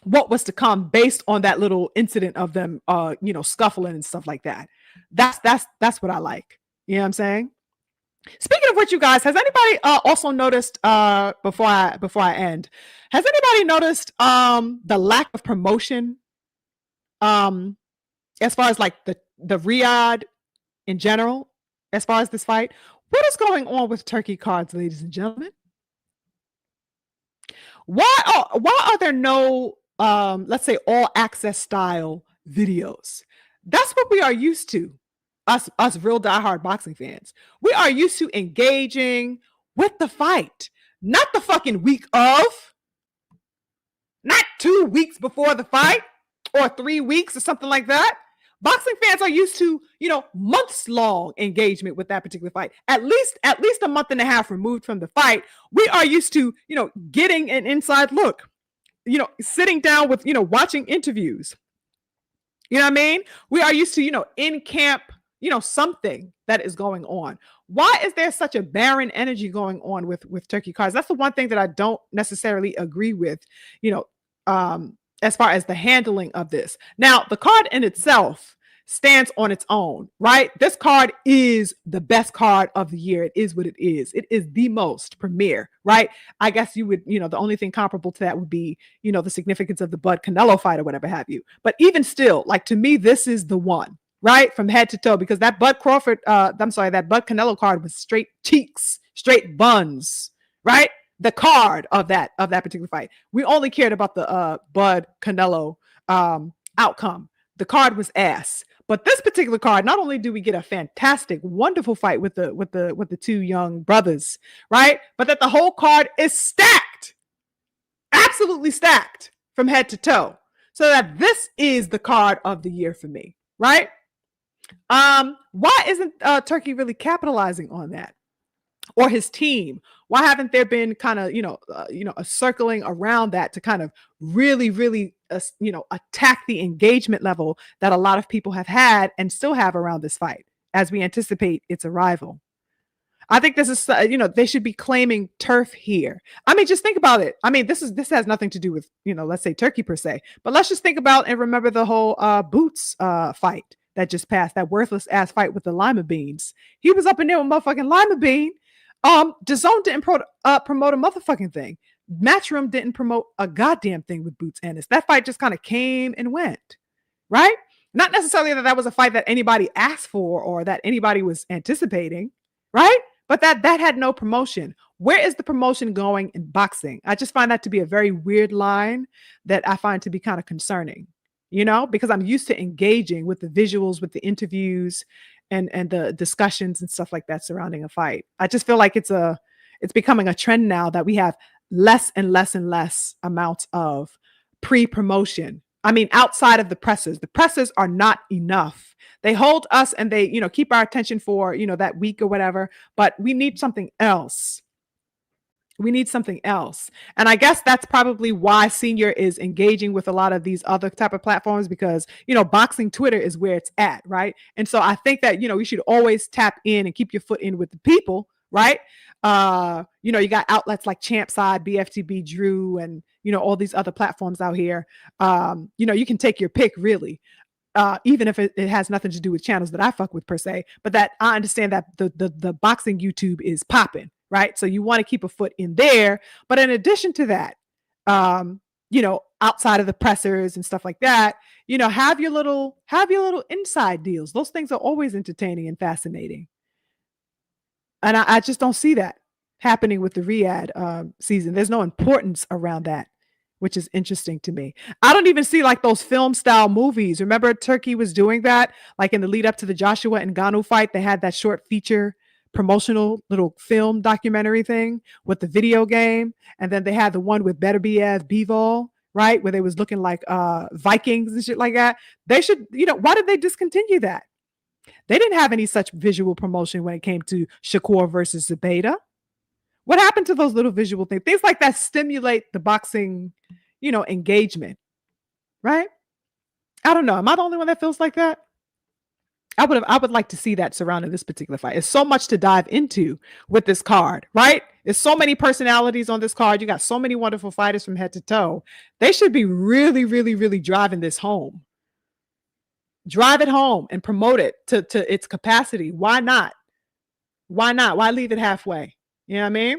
what was to come based on that little incident of them scuffling and stuff like that. That's what I like. You know what I'm saying? Speaking of which, you guys, has anybody also noticed before I end, has anybody noticed the lack of promotion as far as like the Riyadh in general, as far as this fight? What is going on with turkey cards, ladies and gentlemen? Why are there no let's say all access style videos? That's what we are used to. Us real diehard boxing fans. We are used to engaging with the fight, not the fucking week of, not 2 weeks before the fight or 3 weeks or something like that. Boxing fans are used to, months long engagement with that particular fight. At least a month and a half removed from the fight, we are used to, getting an inside look, sitting down with, watching interviews. You know what I mean? We are used to, in camp, something that is going on. Why is there such a barren energy going on with turkey cards? That's the one thing that I don't necessarily agree with, as far as the handling of this. Now, the card in itself stands on its own, right? This card is the best card of the year. It is what it is. It is the most premier, right? I guess you would, the only thing comparable to that would be, the significance of the Bud Canelo fight or whatever have you. But even still, like to me, this is the one, right? From head to toe, because that Bud Canelo card was straight cheeks, straight buns, right? The card of that particular fight. We only cared about the Bud Canelo outcome. The card was ass. But this particular card, not only do we get a fantastic, wonderful fight with the two young brothers, right? But that the whole card is stacked, absolutely stacked from head to toe. So that this is the card of the year for me, right? Why isn't Turkey really capitalizing on that? Or his team? Why haven't there been kind of a circling around that to kind of really attack the engagement level that a lot of people have had and still have around this fight as we anticipate its arrival? I think this is they should be claiming turf here. I mean, just think about it. I mean, this has nothing to do with let's say Turkey per se, but let's just think about and remember the whole Boots fight that just passed, that worthless ass fight with the lima beans. He was up in there with motherfucking lima bean. DAZN didn't promote a motherfucking thing. Matchroom didn't promote a goddamn thing with Boots Ennis. That fight just kind of came and went, right? Not necessarily that was a fight that anybody asked for or that anybody was anticipating, right? But that had no promotion. Where is the promotion going in boxing? I just find that to be a very weird line that I find to be kind of concerning, because I'm used to engaging with the visuals, with the interviews, and the discussions and stuff like that surrounding a fight. I just feel like it's becoming a trend now that we have less and less and less amounts of pre-promotion. I mean, outside of the presses are not enough. They hold us and they, keep our attention for, that week or whatever, but we need something else. We need something else. And I guess that's probably why Senior is engaging with a lot of these other type of platforms because, boxing Twitter is where it's at, right? And so I think that, you should always tap in and keep your foot in with the people, right? You got outlets like Champside, BFTB, Drew, and, all these other platforms out here. You can take your pick really. Even if it has nothing to do with channels that I fuck with per se, but that I understand that the boxing YouTube is popping, right? So you want to keep a foot in there. But in addition to that, outside of the pressers and stuff like that, have your little inside deals. Those things are always entertaining and fascinating. And I just don't see that happening with the Riyadh season. There's no importance around that, which is interesting to me. I don't even see like those film style movies. Remember Turkey was doing that? Like in the lead up to the Joshua and Ngannou fight, they had that short feature promotional little film documentary thing with the video game. And then they had the one with Beterbiev, Bivol, right? Where they was looking like Vikings and shit like that. They should, why did they discontinue that? They didn't have any such visual promotion when it came to Shakur versus Zubaida. What happened to those little visual things? Things like that stimulate the boxing, engagement, right? I don't know. Am I the only one that feels like that? I would like to see that surrounding this particular fight. It's so much to dive into with this card, right? There's so many personalities on this card. You got so many wonderful fighters from head to toe. They should be really, really, really driving this home. Drive it home and promote it to its capacity. Why not? Why not? Why leave it halfway? You know what I mean?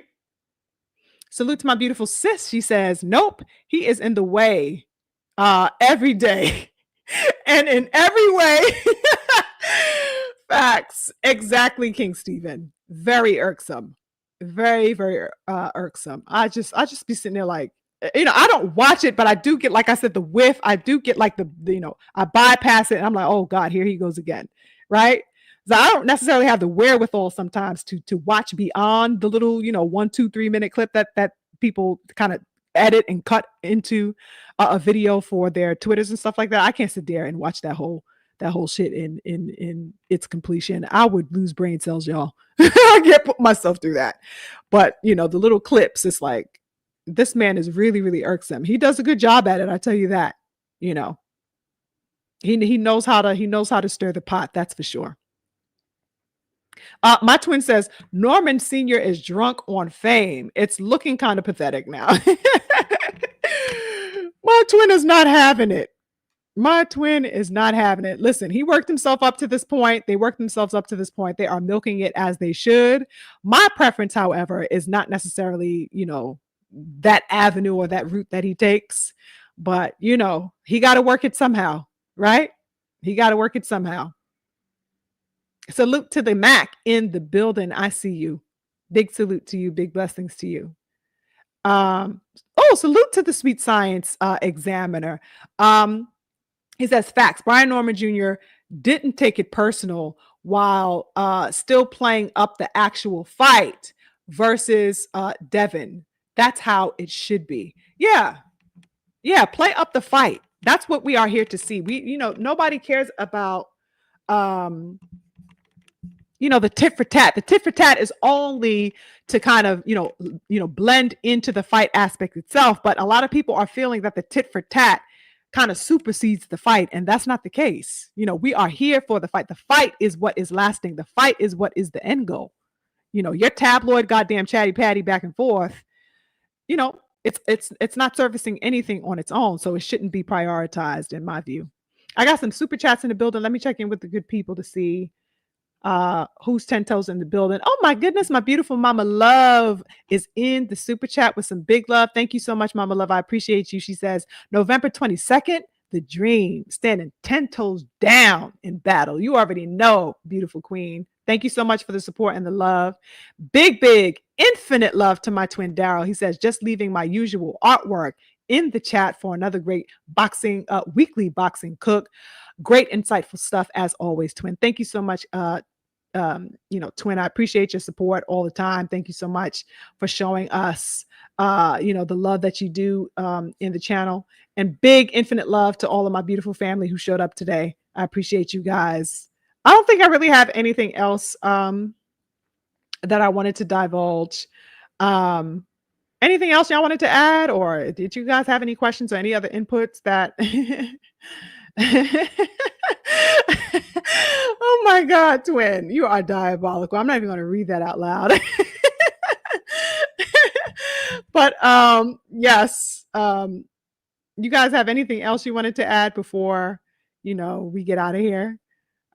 Salute to my beautiful sis. She says, nope, he is in the way every day and in every way. Facts. Exactly, King Stephen. Very irksome. Very, very irksome. I just be sitting there like, I don't watch it, but I do get, like I said, the whiff. I do get like I bypass it and I'm like, oh God, here he goes again. Right? So I don't necessarily have the wherewithal sometimes to watch beyond the little, 1, 2, 3 minute clip that people kind of edit and cut into a video for their Twitters and stuff like that. I can't sit there and watch that whole shit in its completion. I would lose brain cells, y'all. I can't put myself through that. But the little clips, it's like, this man is really, really irksome. He does a good job at it. I tell you that, he knows how to stir the pot. That's for sure. My twin says Norman Sr. is drunk on fame. It's looking kind of pathetic now. My twin is not having it. My twin is not having it. Listen, he worked himself up to this point. They worked themselves up to this point. They are milking it as they should. My preference, however, is not necessarily, that avenue or that route that he takes. But, he got to work it somehow, right? He got to work it somehow. Salute to the Mac in the building. I see you. Big salute to you. Big blessings to you. Salute to the Sweet Science Examiner. He says facts. Brian Norman Jr. didn't take it personal while still playing up the actual fight versus Devin. That's how it should be. Yeah. Play up the fight. That's what we are here to see. Nobody cares about, the tit for tat. The tit for tat is only to kind of, blend into the fight aspect itself. But a lot of people are feeling that the tit for tat kind of supersedes the fight, and that's not the case. We are here for the fight. The fight is what is lasting. The fight is what is the end goal. Your tabloid goddamn chatty patty back and forth, it's not servicing anything on its own, so it shouldn't be prioritized in my view. I got some super chats in the building. Let me check in with the good people to see who's 10 toes in the building. Oh my goodness, my beautiful Mama Love is in the super chat with some big love. Thank you so much, Mama Love. I appreciate you. She says November 22nd, the dream, standing 10 toes down in battle. You already know, beautiful queen. Thank you so much for the support and the love. Big infinite love to my twin Daryl. He says, just leaving my usual artwork in the chat for another great weekly boxing cook. Great insightful stuff as always, twin. Thank you so much, twin. I appreciate your support all the time. Thank you so much for showing us the love that you do in the channel, and big infinite love to all of my beautiful family who showed up today. I appreciate you guys. I don't think I really have anything else that I wanted to divulge. Anything else y'all wanted to add, or did you guys have any questions or any other inputs that oh my God, twin, you are diabolical. I'm not even going to read that out loud. But yes, you guys have anything else you wanted to add before we get out of here?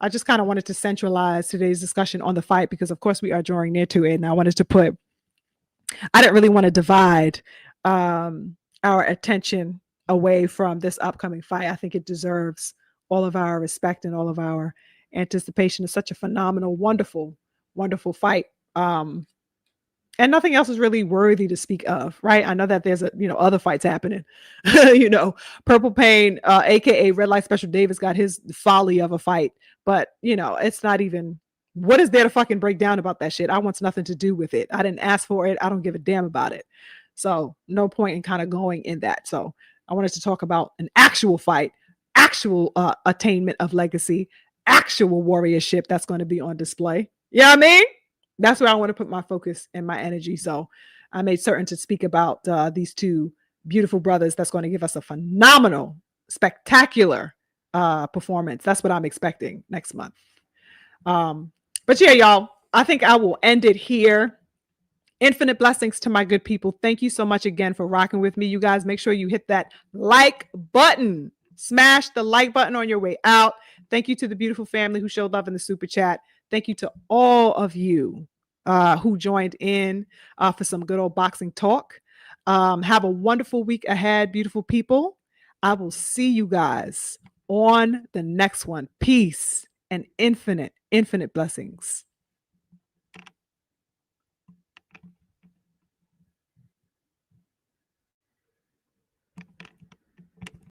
I just kind of wanted to centralize today's discussion on the fight because of course we are drawing near to it, and I didn't really want to divide our attention away from this upcoming fight. I think it deserves all of our respect and all of our anticipation. It's such a phenomenal, wonderful, wonderful fight. And nothing else is really worthy to speak of, right? I know that there's other fights happening. Purple Pain, aka Red Light Special Davis, got his folly of a fight, but it's not even. What is there to fucking break down about that shit? I want nothing to do with it. I didn't ask for it. I don't give a damn about it. So no point in kind of going in that. So I wanted to talk about an actual fight, actual attainment of legacy, actual warriorship that's going to be on display. You know what I mean? That's where I want to put my focus and my energy. So I made certain to speak about these two beautiful brothers that's going to give us a phenomenal, spectacular performance. That's what I'm expecting next month. But yeah, y'all, I think I will end it here. Infinite blessings to my good people. Thank you so much again for rocking with me. You guys, make sure you hit that like button. Smash the like button on your way out. Thank you to the beautiful family who showed love in the super chat. Thank you to all of you who joined in for some good old boxing talk. Have a wonderful week ahead, beautiful people. I will see you guys on the next one. Peace and infinite blessings.